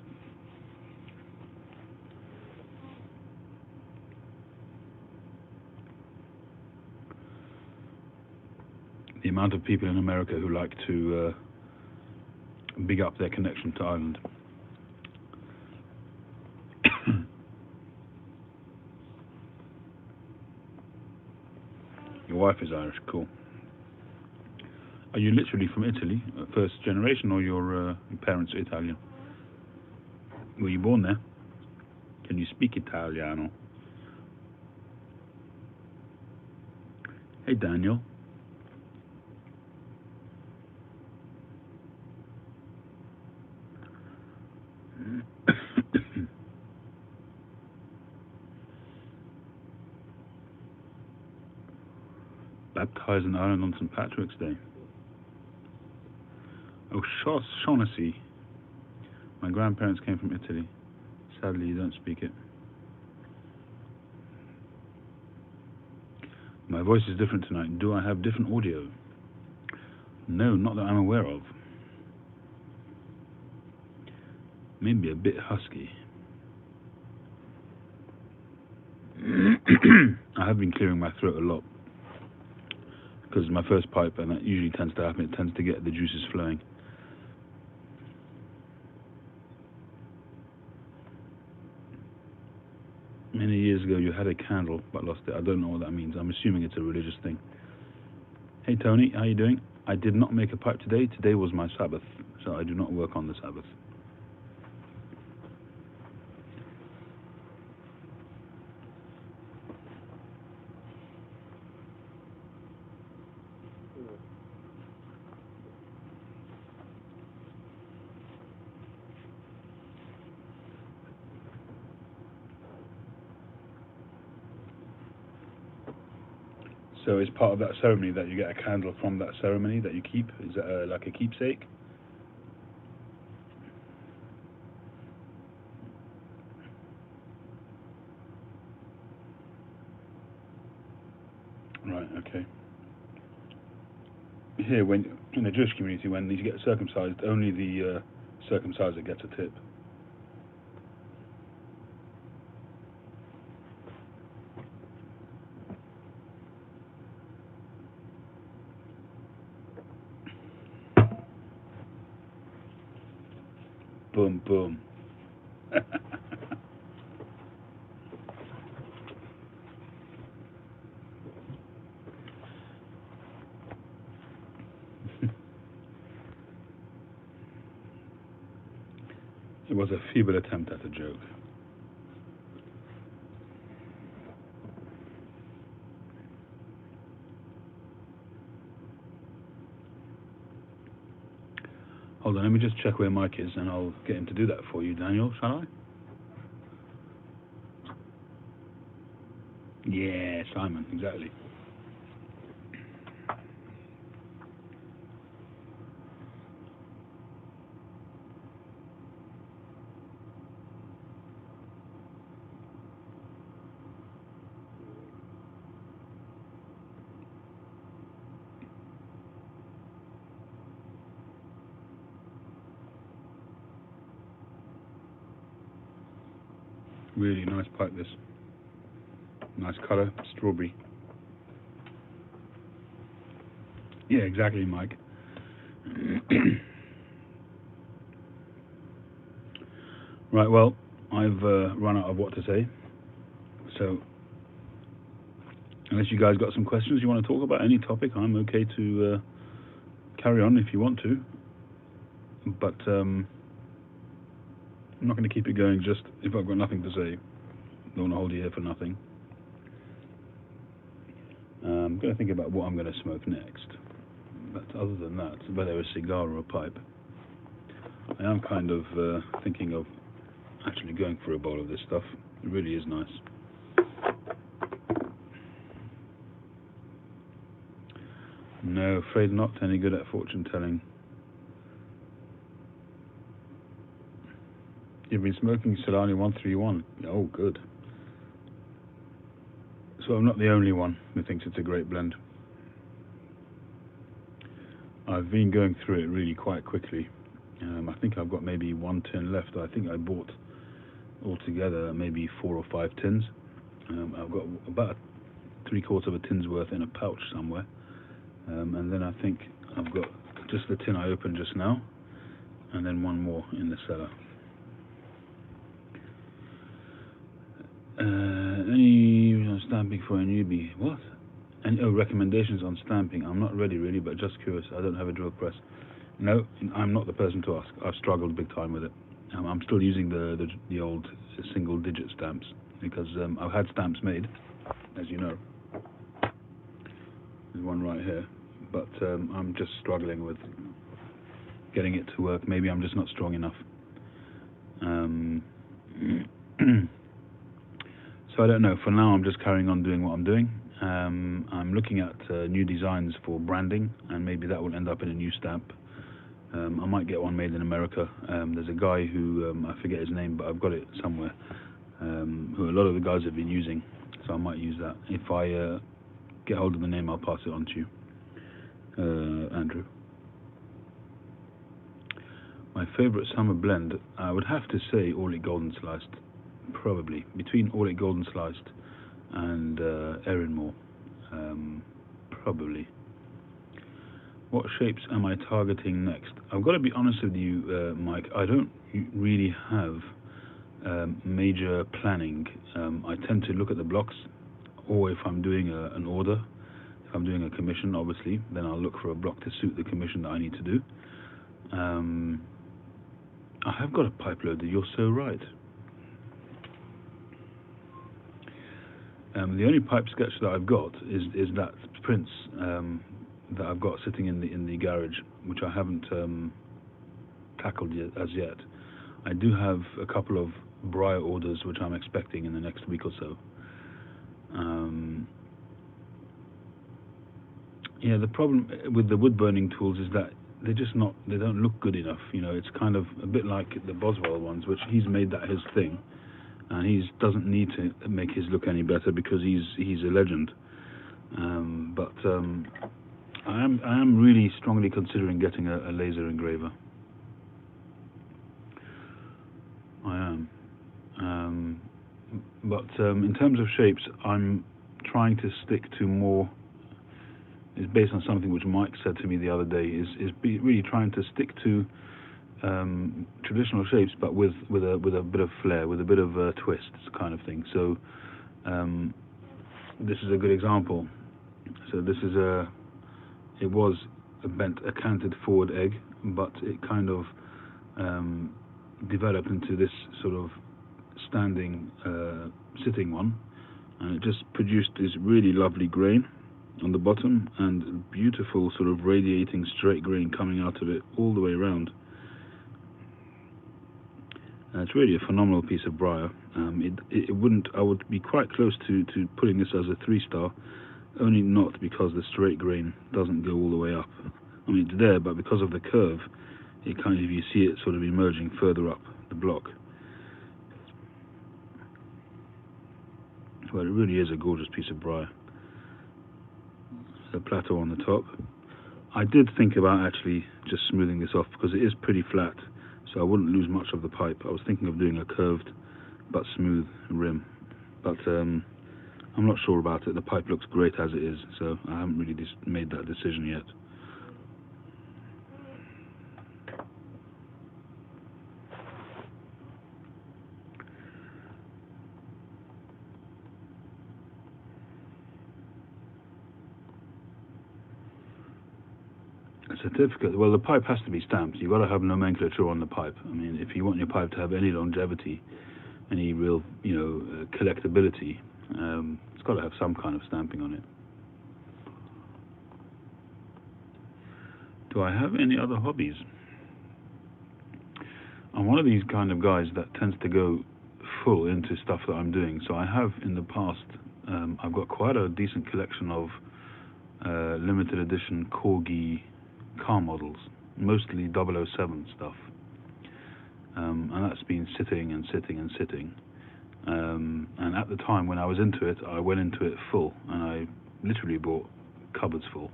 The amount of people in America who like to big up their connection to Ireland. Your wife is Irish, cool. Are you literally from Italy, first generation, or your parents are Italian? Were you born there? Can you speak Italiano? Hey, Daniel. Baptized in Ireland on St. Patrick's Day. Oh, Shaughnessy. My grandparents came from Italy. Sadly, you don't speak it. My voice is different tonight. Do I have different audio? No, not that I'm aware of. Maybe a bit husky. I have been clearing my throat a lot because it's my first pipe, and that usually tends to happen. It tends to get the juices flowing. Many years ago, you had a candle but lost it. I don't know what that means. I'm assuming it's a religious thing. Hey, Tony, how you doing? I did not make a pipe today. Today was my Sabbath, so I do not work on the Sabbath. So is part of that ceremony that you get a candle from that ceremony that you keep? Is that like a keepsake? Right, okay. Here, when in the Jewish community, when you get circumcised, only the circumciser gets a tip. boom, boom. It was a feeble attempt at a joke. Hold on, let me just check where Mike is, and I'll get him to do that for you, Daniel, shall I? Yeah, Simon, exactly. Really nice pipe, this. Nice colour, strawberry. Yeah, exactly, Mike. Right, well, I've run out of what to say. So, unless you guys got some questions you want to talk about any topic, I'm okay to carry on if you want to. But I'm not going to keep it going just if I've got nothing to say. Don't want to hold you here for nothing. I'm going to think about what I'm going to smoke next. But other than that, whether a cigar or a pipe, I am kind of thinking of actually going for a bowl of this stuff. It really is nice. No, afraid not any good at fortune telling. You've been smoking Solani 131. Oh, good. So I'm not the only one who thinks it's a great blend. I've been going through it really quite quickly. I think I've got maybe 1 tin left. I think I bought altogether maybe 4 or 5 tins. I've got about 3/4 of a tin's worth in a pouch somewhere. And then I think I've got just the tin I opened just now, and then 1 more in the cellar. Any stamping for a newbie? What? Any recommendations on stamping? I'm not ready really, but just curious. I don't have a drill press. No, I'm not the person to ask. I've struggled big time with it. I'm still using the old single-digit stamps because I've had stamps made, as you know. There's one right here, but I'm just struggling with getting it to work. Maybe I'm just not strong enough. So I don't know. For now, I'm just carrying on doing what I'm doing. I'm looking at new designs for branding, and maybe that will end up in a new stamp. I might get one made in America. There's a guy who, I forget his name, but I've got it somewhere, who a lot of the guys have been using, so I might use that. If I get hold of the name, I'll pass it on to you, Andrew. My favourite summer blend, I would have to say Orlick Golden Sliced, probably. Between Orlick Golden Sliced and Erinmore, probably. What shapes am I targeting next? I've got to be honest with you, Mike, I don't really have major planning. I tend to look at the blocks, or if I'm doing an order, if I'm doing a commission, obviously, then I'll look for a block to suit the commission that I need to do. I have got a pipe loader, you're so right. The only pipe sketch that I've got is that Prince that I've got sitting in the garage, which I haven't tackled yet, as yet. I do have a couple of Briar orders which I'm expecting in the next week or so. Yeah, the problem with the wood burning tools is that they don't look good enough. You know, it's kind of a bit like the Boswell ones, which he's made that his thing, and he doesn't need to make his look any better because he's a legend. But I am really strongly considering getting a laser engraver. I am. But in terms of shapes, I'm trying to stick to more. Is based on something which Mike said to me the other day. Is really trying to stick to traditional shapes, but with a bit of flair, with a bit of twists, kind of thing. So this is a good example. So this is it was a canted forward egg, but it kind of developed into this sort of standing, sitting one, and it just produced this really lovely grain on the bottom and beautiful sort of radiating straight grain coming out of it all the way around. It's really a phenomenal piece of briar. It wouldn't. I would be quite close to putting this as a 3-star, only not because the straight grain doesn't go all the way up. I mean, it's there, but because of the curve, it kind of, you see it sort of emerging further up the block. Well, it really is a gorgeous piece of briar. The plateau on the top. I did think about actually just smoothing this off because it is pretty flat, so I wouldn't lose much of the pipe. I was thinking of doing a curved but smooth rim, but I'm not sure about it. The pipe looks great as it is, so I haven't really made that decision yet. A certificate, well, the pipe has to be stamped. You've got to have nomenclature on the pipe. I mean, if you want your pipe to have any longevity, any real, collectability, it's got to have some kind of stamping on it. Do I have any other hobbies? I'm one of these kind of guys that tends to go full into stuff that I'm doing. So I have in the past, I've got quite a decent collection of limited edition Corgi car models, mostly 007 stuff, and that's been sitting and sitting and sitting, and at the time when I was into it, I went into it full, and I literally bought cupboards full,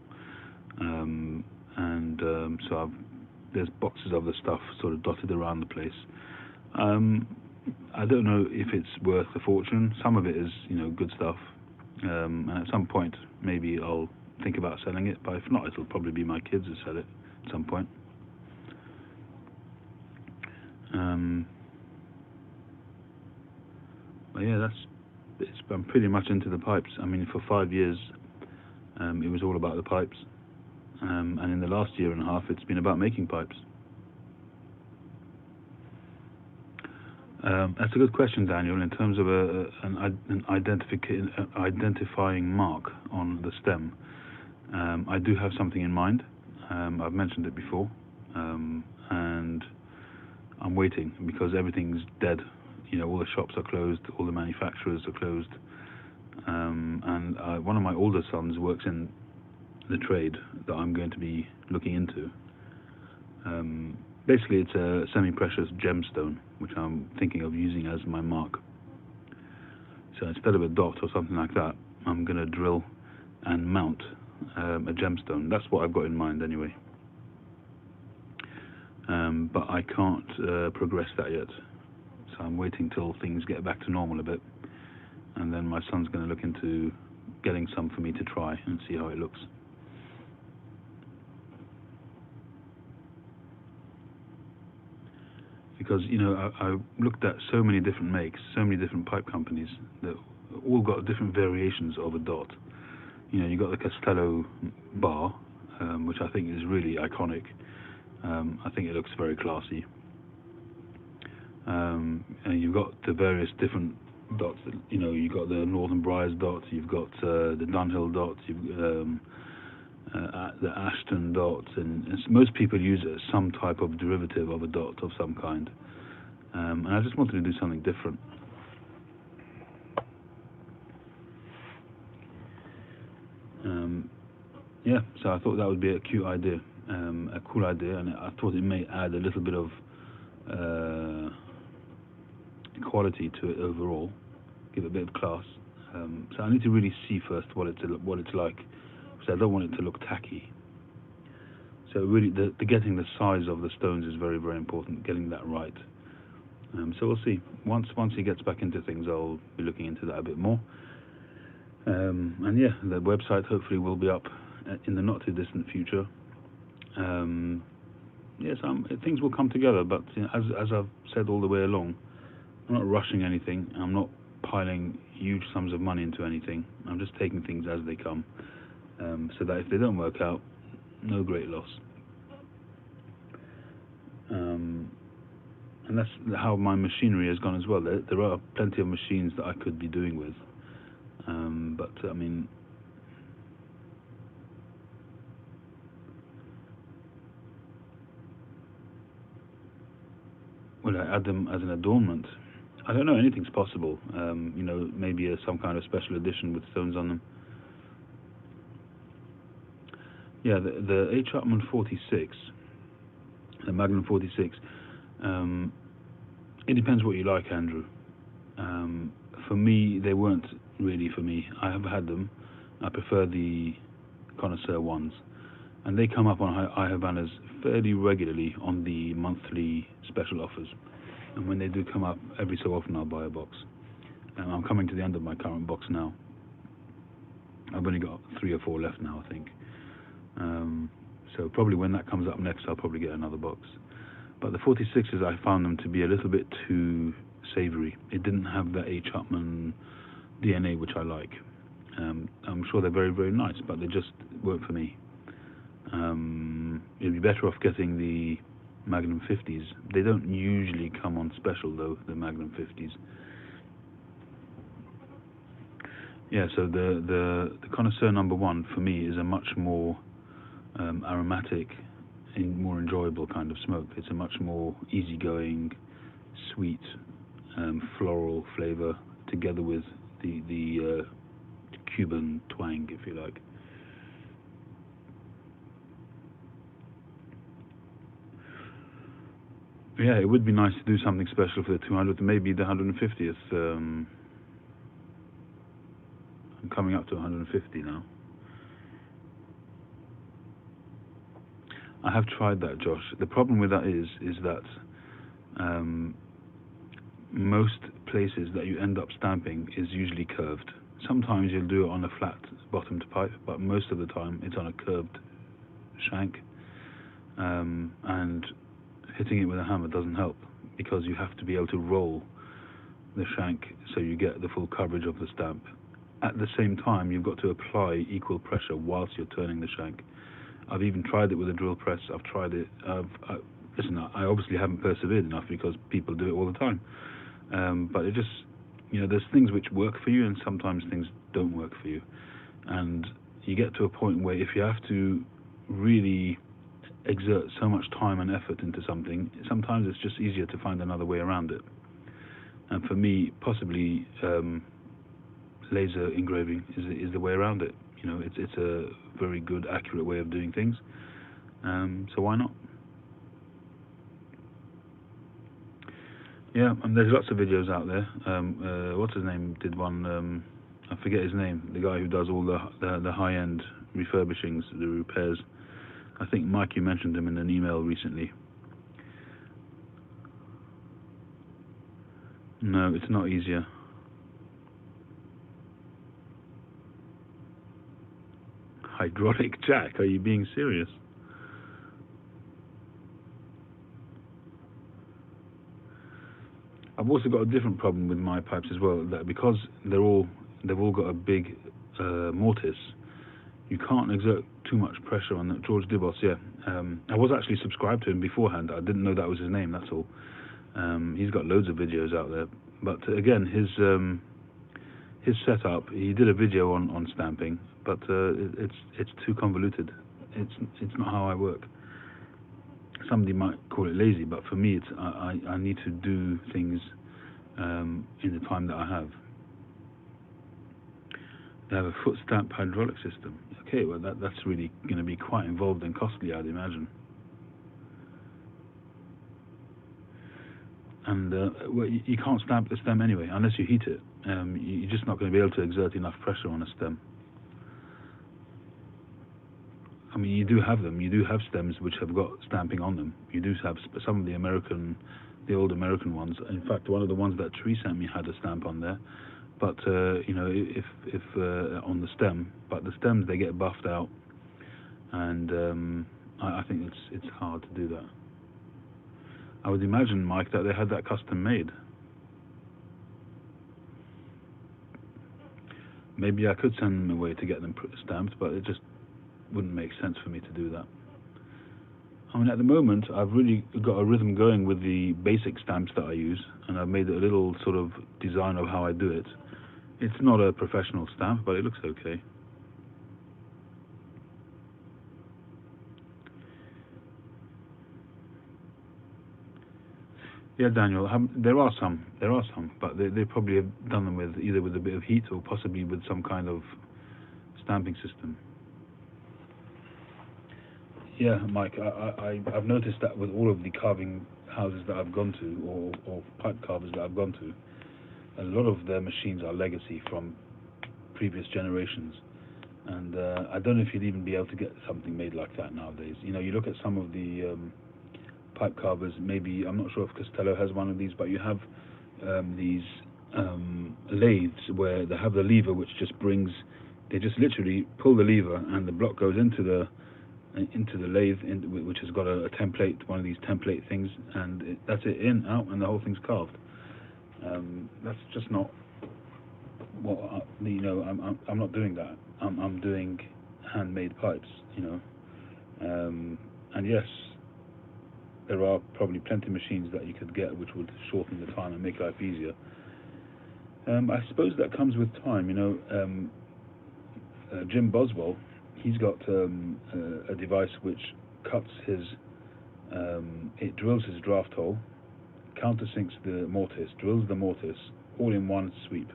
so there's boxes of the stuff sort of dotted around the place. I don't know if it's worth a fortune. Some of it is, good stuff, and at some point maybe I'll think about selling it, but if not, it'll probably be my kids who sell it at some point. But yeah, I'm pretty much into the pipes. I mean, for 5 years it was all about the pipes, and in the last year and a half it's been about making pipes. That's a good question, Daniel. In terms of an identifying mark on the stem, I do have something in mind. I've mentioned it before, and I'm waiting because everything's dead. All the shops are closed, all the manufacturers are closed, and one of my older sons works in the trade that I'm going to be looking into. Basically, it's a semi-precious gemstone, which I'm thinking of using as my mark. So instead of a dot or something like that, I'm going to drill and mount a gemstone. That's what I've got in mind anyway. But I can't progress that yet. So I'm waiting till things get back to normal a bit. And then my son's going to look into getting some for me to try and see how it looks. Because, I looked at so many different makes, so many different pipe companies that all got different variations of a dot. You got the Castello bar, which I think is really iconic. I think it looks very classy. And you've got the various different dots. You've got the Northern Briars dot, you've got the Dunhill dot, the Ashton dot, and most people use it as some type of derivative of a dot of some kind. And I just wanted to do something different. Yeah, so I thought that would be a cute idea, a cool idea, and I thought it may add a little bit of quality to it overall, give it a bit of class. So I need to really see first what it's like, because I don't want it to look tacky. So really, the getting the size of the stones is very, very important, getting that right. So we'll see. Once he gets back into things, I'll be looking into that a bit more. And yeah, the website hopefully will be up in the not too distant future. yes, things will come together. But as I've said all the way along, I'm not rushing anything. I'm not piling huge sums of money into anything. I'm just taking things as they come, so that if they don't work out, no great loss. And that's how my machinery has gone as well. There are plenty of machines that I could be doing with, but I mean, will I add them as an adornment? I don't know. Anything's possible. Maybe some kind of special edition with stones on them. Yeah, the H. Upmann 46, the Magnum 46. It depends what you like, Andrew. For me, they weren't really for me. I have had them. I prefer the connoisseur ones, and they come up on iHavanas fairly regularly on the monthly special offers. And when they do come up, every so often I'll buy a box. I'm coming to the end of my current box now. I've only got 3 or 4 left now, I think. So probably when that comes up next, I'll probably get another box. But the 46s, I found them to be a little bit too savoury. It didn't have the H. Upmann DNA, which I like. I'm sure they're very, very nice, but they just weren't for me. You'd be better off getting the Magnum 50s. They don't usually come on special, though, the Magnum 50s. Yeah, so the Connoisseur number 1 for me is a much more aromatic and more enjoyable kind of smoke. It's a much more easygoing, sweet, floral flavour, together with the Cuban twang, if you like. Yeah, it would be nice to do something special for the 200th, maybe the 150th. I'm coming up to 150 now. I have tried that, Josh. The problem with that is that most places that you end up stamping is usually curved. Sometimes you'll do it on a flat bottomed pipe, but most of the time it's on a curved shank. And hitting it with a hammer doesn't help, because you have to be able to roll the shank so you get the full coverage of the stamp. At the same time, you've got to apply equal pressure whilst you're turning the shank. I've even tried it with a drill press. I've tried it. Listen, I obviously haven't persevered enough, because people do it all the time. But it just, there's things which work for you, and sometimes things don't work for you. And you get to a point where if you have to really exert so much time and effort into something, sometimes it's just easier to find another way around it. And for me, possibly laser engraving is the way around it. It's a very good, accurate way of doing things. So why not? Yeah, and there's lots of videos out there. What's his name did one? I forget his name. The guy who does all the high-end refurbishings, the repairs. I think, Mike, you mentioned him in an email recently. No, it's not easier. Hydraulic jack? Are you being serious? I've also got a different problem with my pipes as well, that because they've all got a big mortise, you can't exert too much pressure on that. George Dibos, yeah. I was actually subscribed to him beforehand. I didn't know that was his name, that's all. He's got loads of videos out there. But again, his setup, he did a video on stamping, but it's too convoluted. It's not how I work. Somebody might call it lazy, but for me, I need to do things in the time that I have. They have a foot stamp hydraulic system. Okay, well that's really going to be quite involved and costly, I'd imagine. And well, you can't stamp the stem anyway unless you heat it. You're just not going to be able to exert enough pressure on a stem. I mean, you do have them. You do have stems which have got stamping on them. You do have some of the old American ones. In fact, one of the ones that Tree sent me had a stamp on there. But if on the stem, but the stems, they get buffed out, and I think it's hard to do that. I would imagine, Mike, that they had that custom made. Maybe I could send them away to get them stamped, but it just wouldn't make sense for me to do that. I mean, at the moment, I've really got a rhythm going with the basic stamps that I use, and I've made a little sort of design of how I do it. It's not a professional stamp, but it looks okay. Yeah, Daniel, there are some, but they probably have done them with either with a bit of heat or possibly with some kind of stamping system. Yeah, Mike, I've noticed that with all of the carving houses that I've gone to, or pipe carvers that I've gone to, a lot of their machines are legacy from previous generations. And I don't know if you'd even be able to get something made like that nowadays. You know, you look at some of the pipe carvers, maybe, I'm not sure if Costello has one of these, but you have these lathes where they have the lever which just brings, they just literally pull the lever and the block goes into the lathe, which has got a template, one of these template things, and that's it, in, out, and the whole thing's carved. That's just not what you know. I'm not doing that. I'm doing handmade pipes, you know. And yes, there are probably plenty of machines that you could get which would shorten the time and make life easier. I suppose that comes with time, you know. Jim Boswell, he's got a device which cuts his, it drills his draft hole, countersinks the mortise, drills the mortise, all in one sweep.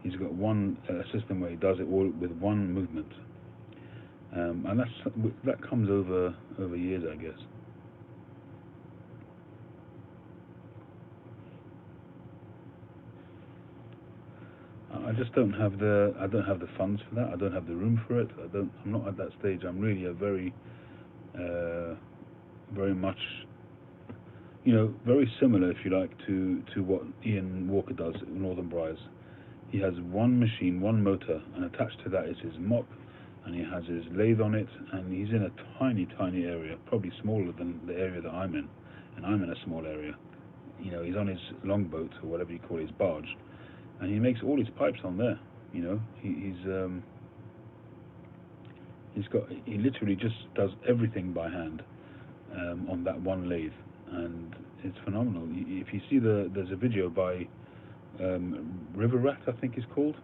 He's got one system where he does it all with one movement, and that comes over years, I guess. I just don't have the funds for that. I don't have the room for it. I'm not at that stage. I'm really a very much, you know, very similar, if you like, to what Ian Walker does at Northern Briars. He has one machine, one motor, and attached to that is his mop, and he has his lathe on it, and he's in a tiny area, probably smaller than the area that I'm in, and I'm in a small area. You know, he's on his longboat, or whatever you call his barge, and he makes all his pipes on there. You know, he literally just does everything by hand on that one lathe, and it's phenomenal. If you see there's a video by River Rat, I think he's called,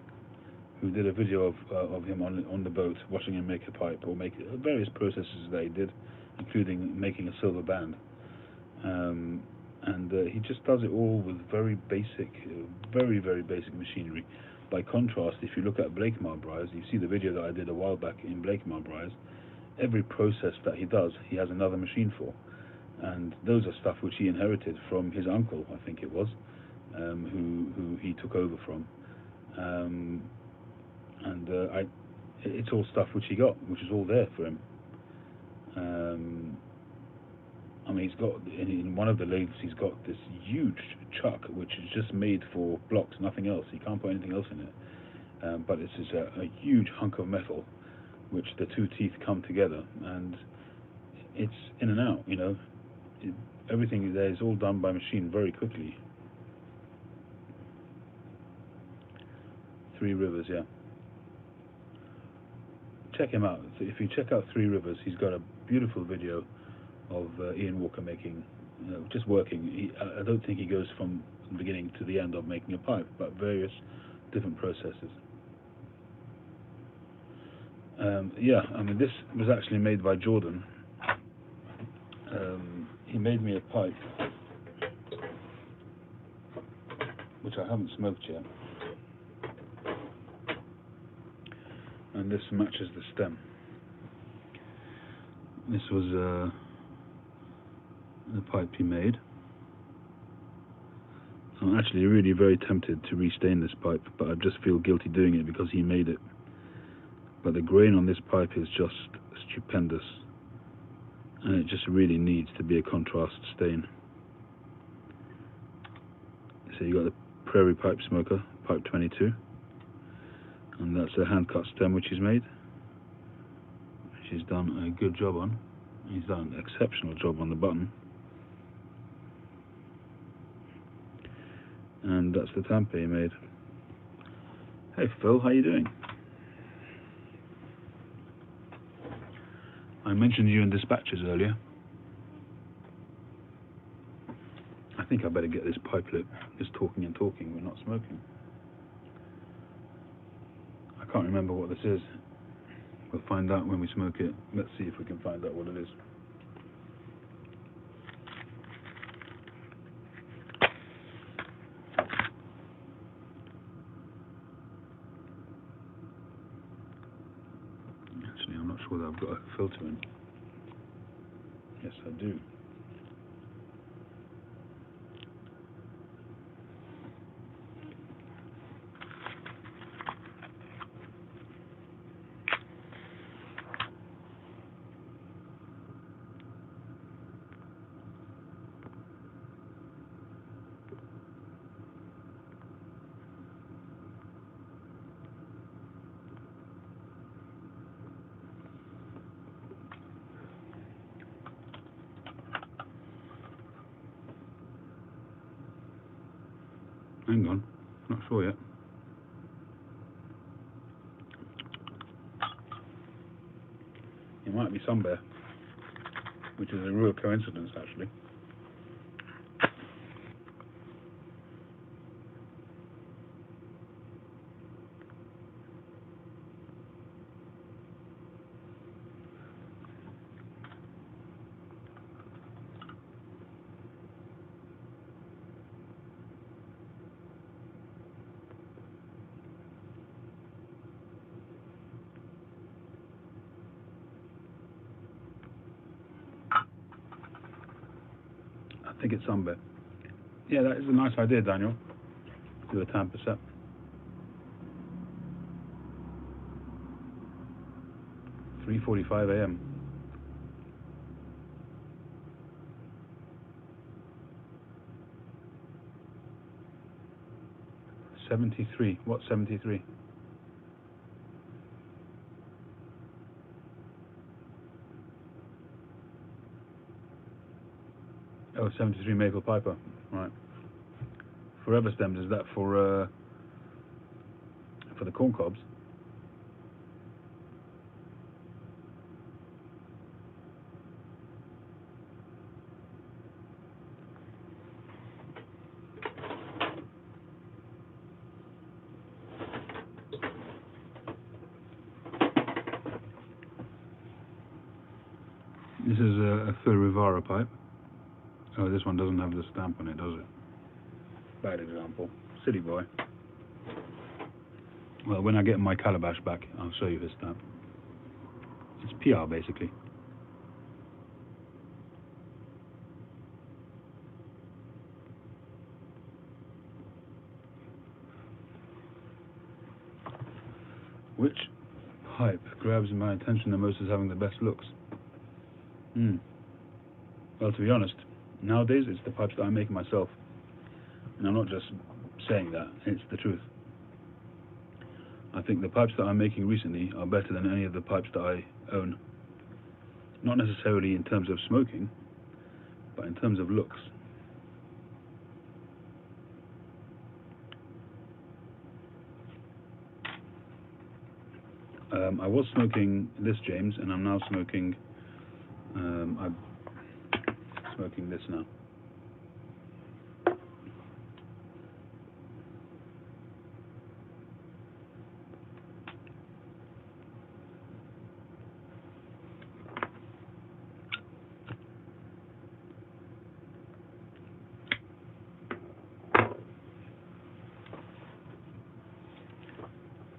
who did a video of him on the boat watching him make a pipe, or make various processes that he did, including making a silver band. And he just does it all with very basic machinery. By contrast, if you look at Blakemore Briars, you see the video that I did a while back in Blakemore Briars, every process that he does, he has another machine for. And those are stuff which he inherited from his uncle, I think it was, who he took over from. It's all stuff which he got, which is all there for him. I mean, he's got, in one of the lathes, he's got this huge chuck which is just made for blocks, nothing else. He can't put anything else in it. But this is a huge hunk of metal which the two teeth come together, and it's in and out, you know. Everything there is all done by machine very quickly. Three Rivers, yeah. Check him out. If you check out Three Rivers, he's got a beautiful video of Ian Walker making, just working. I don't think he goes from the beginning to the end of making a pipe, but various different processes. Yeah, I mean, this was actually made by Jordan. He made me a pipe, which I haven't smoked yet. And this matches the stem. This was the pipe he made. I'm actually really very tempted to restain this pipe, but I just feel guilty doing it because he made it. But the grain on this pipe is just stupendous, and it just really needs to be a contrast stain. So you got the Prairie Pipe Smoker, pipe 22, and that's a hand cut stem which he's made, which he's done a good job on. He's done an exceptional job on the button. And that's the tamper he made. Hey Phil, how you doing? I mentioned you in dispatches earlier. I think I better get this pipe lit. Just talking and talking, we're not smoking. I can't remember what this is. We'll find out when we smoke it. Let's see if we can find out what it is. Actually, I'm not sure that I've got a filter in. Yes, I do. Hang on, not sure yet. It might be Sun Bear, which is a real coincidence actually. I think it's Sun Bear. Yeah, that is a nice idea, Daniel. Do a tamper set. .45 a.m. 73. What 73? Oh, 73 Maple Piper. Right. Forever stems, is that for the corn cobs? This is a Phil Rivara pipe. Oh, this one doesn't have the stamp on it, does it? Bad example. Silly boy. Well, when I get my calabash back, I'll show you his stamp. It's PR, basically. Which pipe grabs my attention the most as having the best looks? Well, to be honest, nowadays it's the pipes that I make myself. And I'm not just saying that, it's the truth. I think the pipes that I'm making recently are better than any of the pipes that I own. Not necessarily in terms of smoking, but in terms of looks. I was smoking this James, and I'm now smoking. I'm smoking this now.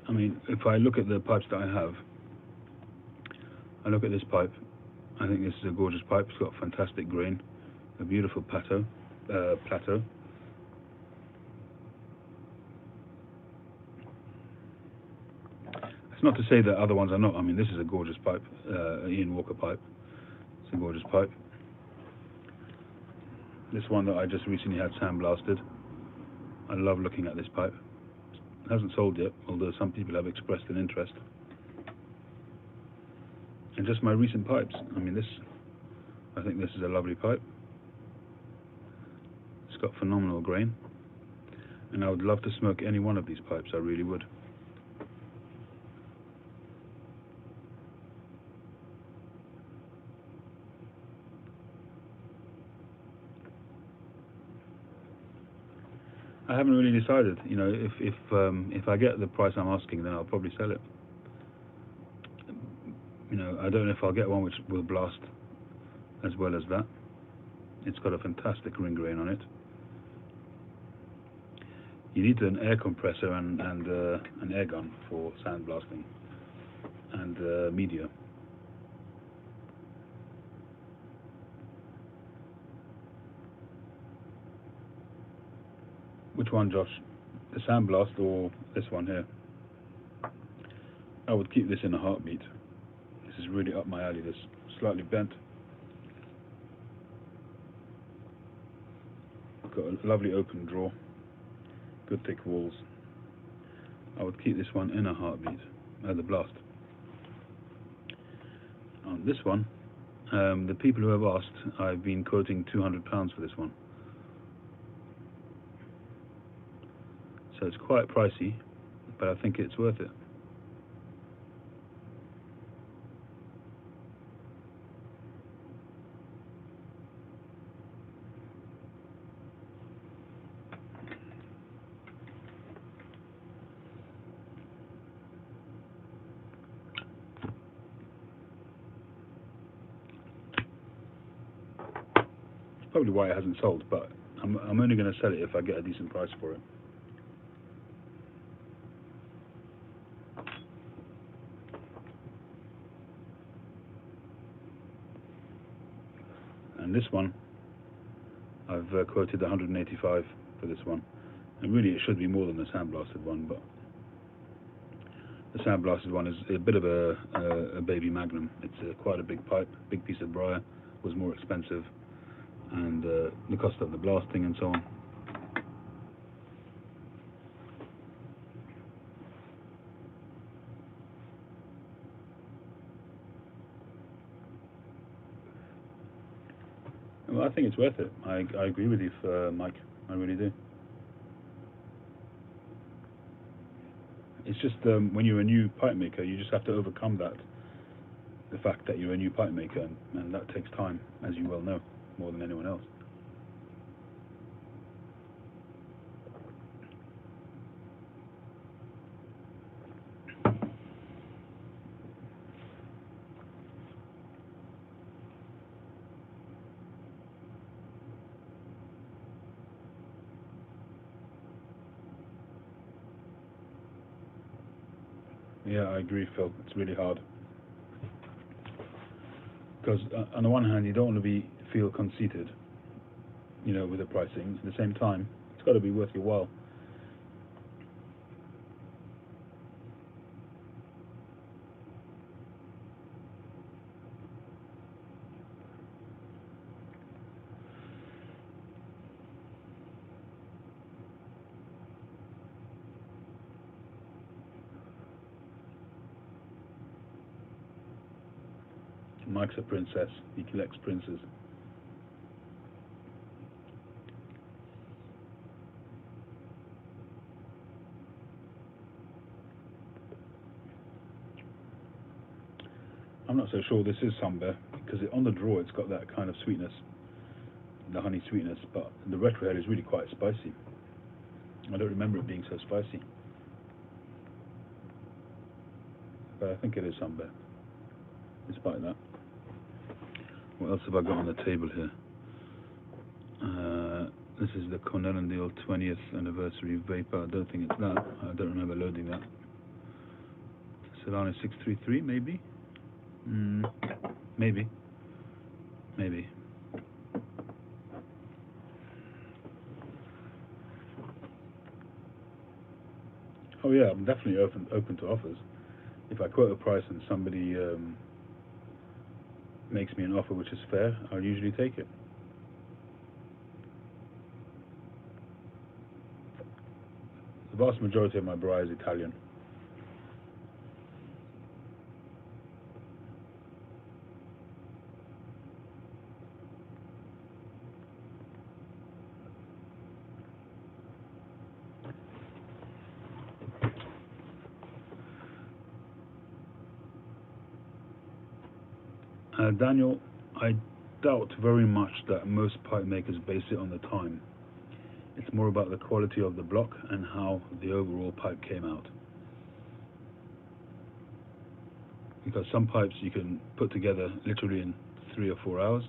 I mean, if I look at the pipes that I have, I look at this pipe. I think this is a gorgeous pipe. It's got fantastic grain, a beautiful plateau. It's not to say that other ones are not. I mean, this is a gorgeous pipe, Ian Walker pipe. It's a gorgeous pipe. This one that I just recently had sandblasted. I love looking at this pipe. It hasn't sold yet, although some people have expressed an interest. And just my recent pipes. I mean, I think this is a lovely pipe. It's got phenomenal grain. And I would love to smoke any one of these pipes, I really would. I haven't really decided. You know, if I get the price I'm asking, then I'll probably sell it. You know, I don't know if I'll get one which will blast as well as that. It's got a fantastic ring grain on it. You need an air compressor and an air gun for sandblasting and media. Which one, Josh? The sandblast or this one here? I would keep this in a heartbeat. This is really up my alley. This slightly bent. Got a lovely open drawer. Good thick walls. I would keep this one in a heartbeat. The blast. On this one, the people who have asked, I've been quoting £200 for this one. So it's quite pricey, but I think it's worth it. It's probably why it hasn't sold, but I'm only going to sell it if I get a decent price for it. And this one, I've quoted 185 for this one. And really it should be more than the sandblasted one, but the sandblasted one is a bit of a baby magnum. It's quite a big pipe, big piece of briar, was more expensive, and the cost of the blasting and so on. Well, I think it's worth it. I agree with you, Mike. I really do. It's just when you're a new pipe maker, you just have to overcome the fact that you're a new pipe maker, and that takes time, as you well know, more than anyone else. Yeah, I agree, Phil. It's really hard. Because on the one hand, you don't want to feel conceited, you know, with the pricing. At the same time, it's got to be worth your while. Mike's a princess. He collects princes. I'm not so sure this is Samber, because on the drawer it's got that kind of sweetness, the honey sweetness, but the retrohead is really quite spicy. I don't remember it being so spicy. But I think it is Samber, despite that. What else have I got on the table here? This is the Cornell and Deal 20th anniversary vapor. I don't think it's that. I don't remember loading that. Solana 633, maybe? Maybe. Maybe. Oh yeah, I'm definitely open to offers. If I quote a price and somebody makes me an offer which is fair, I'll usually take it. The vast majority of my briar is Italian. Daniel, I doubt very much that most pipe makers base it on the time. It's more about the quality of the block and how the overall pipe came out. Because some pipes you can put together literally in 3 or 4 hours.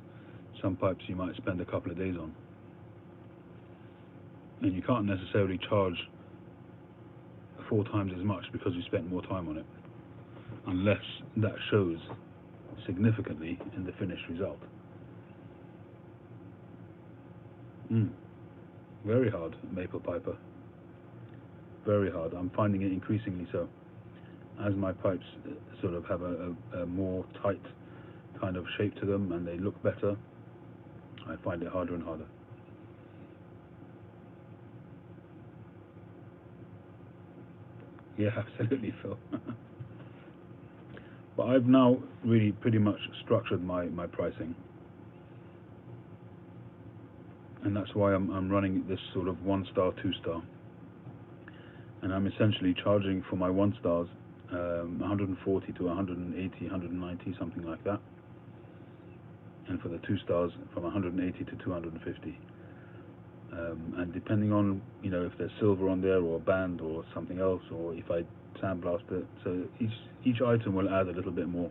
Some pipes you might spend a couple of days on. And you can't necessarily charge 4 times as much because you spent more time on it, unless that shows significantly in the finished result. Very hard, maple piper. Very hard. I'm finding it increasingly so. As my pipes sort of have a more tight kind of shape to them and they look better, I find it harder and harder. Yeah, absolutely, Phil. But I've now really pretty much structured my pricing. And that's why I'm running this sort of 1-star, 2-star. And I'm essentially charging for my 1-stars 140 to 180, 190, something like that. And for the 2-stars, from 180 to 250. And depending on, if there's silver on there or a band or something else, or if I sandblast it, so each item will add a little bit more.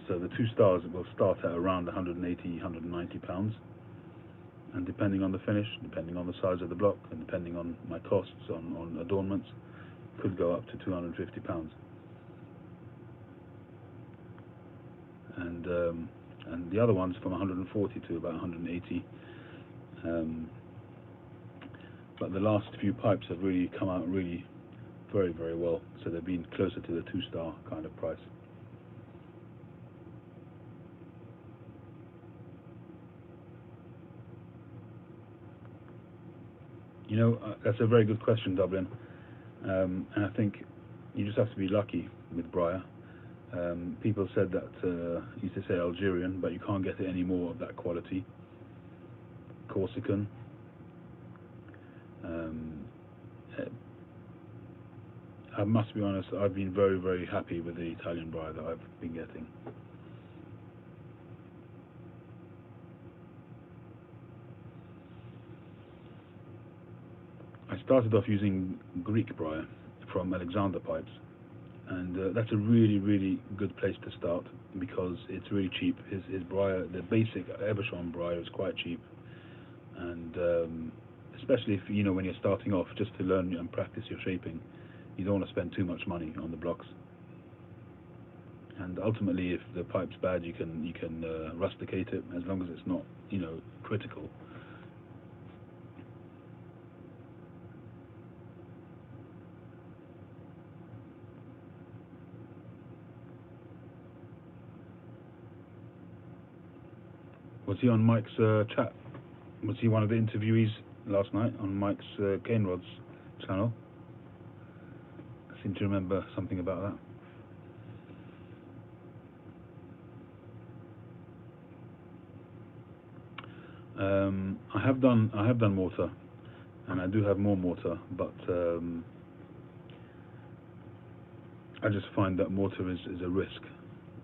So the 2-stars will start at around 180, 190 pounds. And depending on the finish, depending on the size of the block, and depending on my costs on adornments, could go up to 250 pounds. And the other ones from 140 to about 180. But the last few pipes have really come out really very, very well. So they've been closer to the 2-star kind of price. That's a very good question, Dublin. And I think you just have to be lucky with briar. People said that, used to say Algerian, but you can't get it any more of that quality. Corsican. I must be honest, I've been very, very happy with the Italian briar that I've been getting. I started off using Greek briar from Alexander Pipes, and that's a really, really good place to start because it's really cheap. His briar, the basic Eversham briar, is quite cheap, and especially if when you're starting off, just to learn and practice your shaping, you don't want to spend too much money on the blocks. And ultimately, if the pipe's bad, you can rusticate it as long as it's not critical. Was he on Mike's chat? Was he one of the interviewees last night on Mike's Cane Rods channel? I seem to remember something about that. I have done mortar, and I do have more mortar, but I just find that mortar is a risk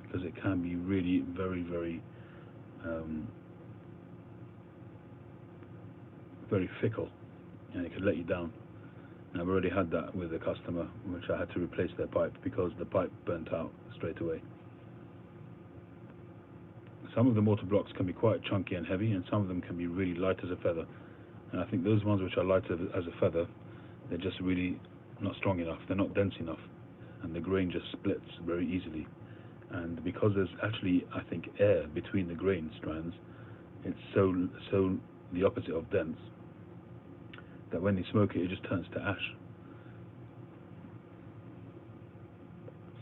because it can be really very, very very fickle, and it could let you down. And I've already had that with a customer, which I had to replace their pipe because the pipe burnt out straight away. Some of the mortar blocks can be quite chunky and heavy, and some of them can be really light as a feather. And I think those ones which are light as a feather, they're just really not strong enough, they're not dense enough, and the grain just splits very easily. And because there's actually, I think, air between the grain strands, it's so the opposite of dense, that when you smoke it, it just turns to ash.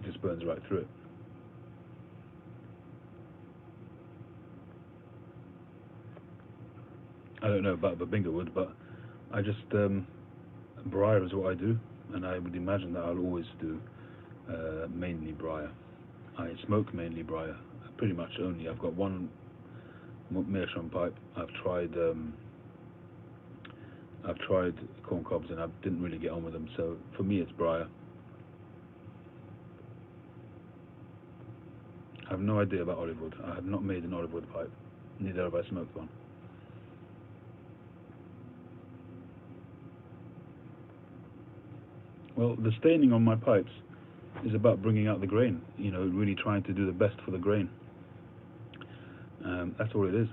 It just burns right through it. I don't know about Babinga wood, but I just briar is what I do, and I would imagine that I'll always do mainly briar. I smoke mainly briar, pretty much only. I've got one meerschaum pipe. I've tried corn cobs and I didn't really get on with them, so for me it's briar. I have no idea about olive wood. I have not made an olive wood pipe. Neither have I smoked one. Well, the staining on my pipes is about bringing out the grain. You know, really trying to do the best for the grain. That's all it is.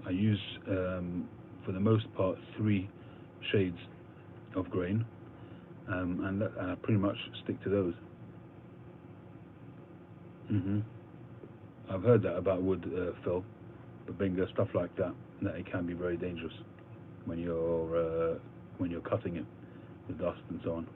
I use, for the most part, 3 shades of grain, and I pretty much stick to those. I've heard that about wood fill, babinga, stuff like that. That it can be very dangerous when you're cutting it with dust and so on.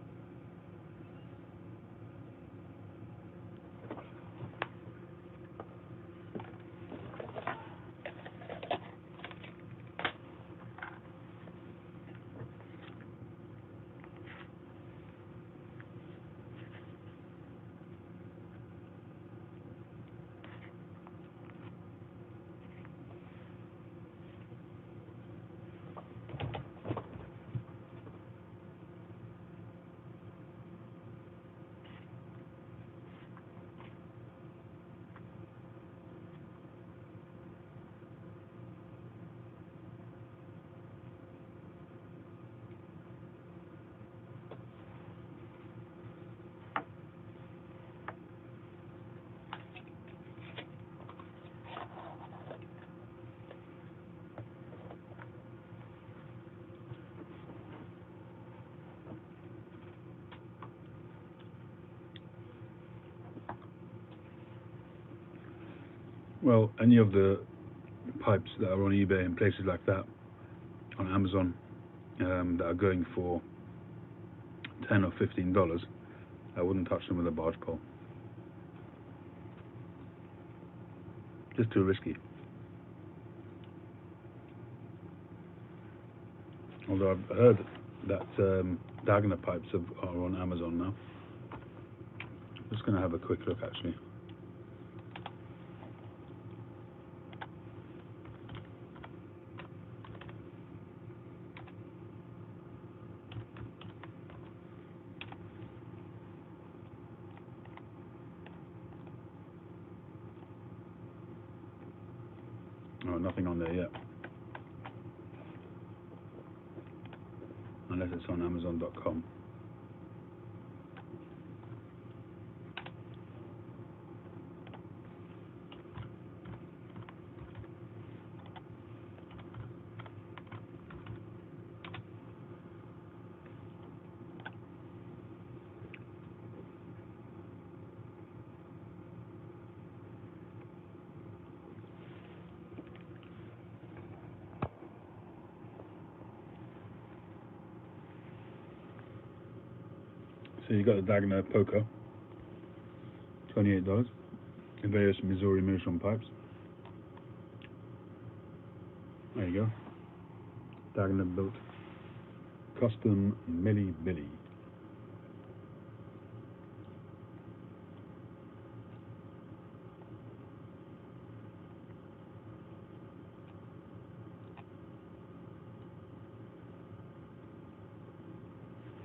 Well, any of the pipes that are on eBay and places like that, on Amazon, that are going for $10 or $15, I wouldn't touch them with a barge pole. Just too risky. Although I've heard that Dagner pipes are on Amazon now. I'm just going to have a quick look actually. Oh, nothing on there yet. Unless it's on Amazon.com. So you got the Dagner Poker, $28, and various Missouri Meerschaum pipes. There you go. Dagner built custom Millie Billy.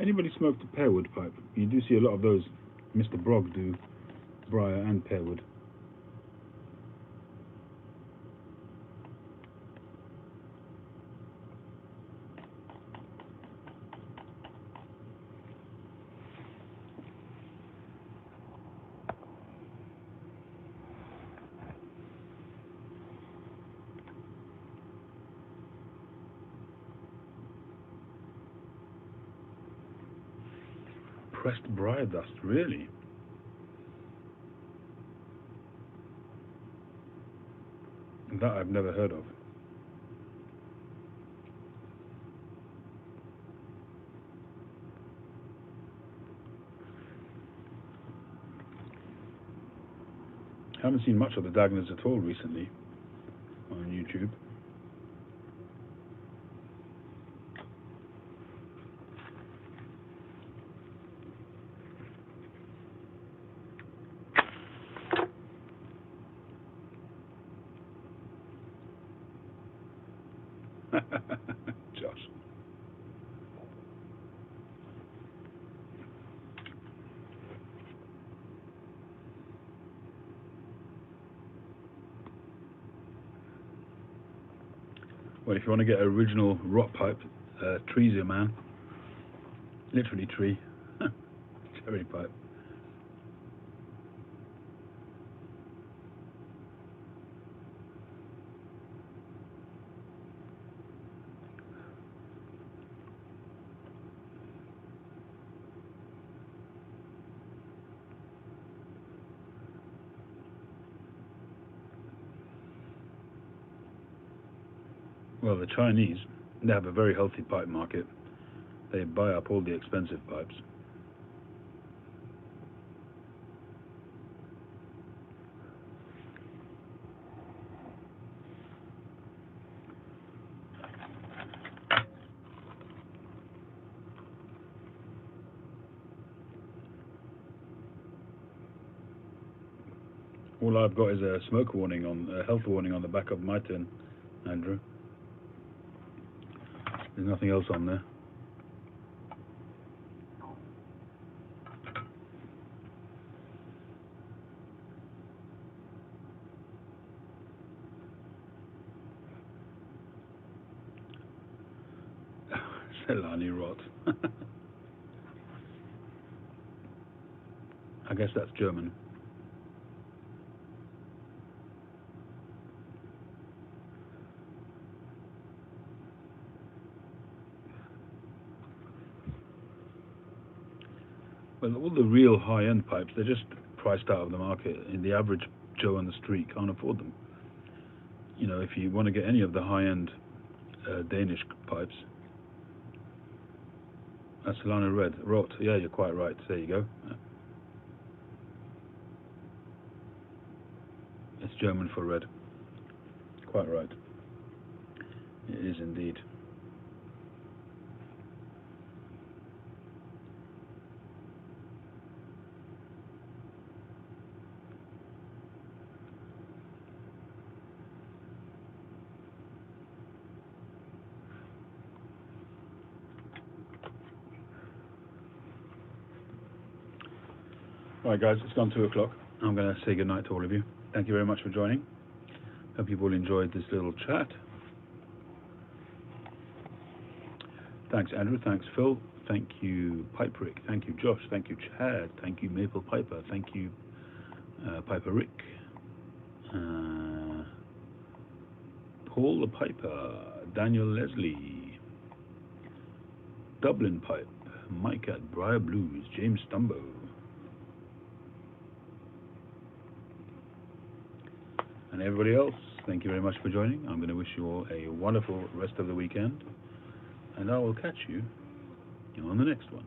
Anybody smoked a pearwood pipe? You do see a lot of those. Mr. Brogg do briar and pearwood. Pressed briar dust, really? That I've never heard of. Haven't seen much of the Dagners at all recently on YouTube. Josh. Well, if you want to get original rot pipe, tree's your man. Literally tree. Cherry pipe. Well, the Chinese, they have a very healthy pipe market. They buy up all the expensive pipes. All I've got is a smoke warning a health warning on the back of my tin, Andrew. There's nothing else on there. Celani rot. I guess that's German. Well, all the real high-end pipes, they're just priced out of the market. And the average Joe on the street can't afford them. You know, if you want to get any of the high-end Danish pipes, that's Solana Red. Rot, yeah, you're quite right. There you go. It's German for red. Quite right. It is indeed. Right, guys, it's gone 2 o'clock. I'm going to say goodnight to all of you. Thank you very much for joining. Hope you've all enjoyed this little chat. Thanks, Andrew. Thanks, Phil. Thank you, Pipe Rick. Thank you, Josh. Thank you, Chad. Thank you, Maple Piper. Thank you, Piper Rick. Paul the Piper. Daniel Leslie. Dublin Pipe. Mike at Briar Blues. James Stumbo. And everybody else, thank you very much for joining. I'm going to wish you all a wonderful rest of the weekend. And I will catch you on the next one.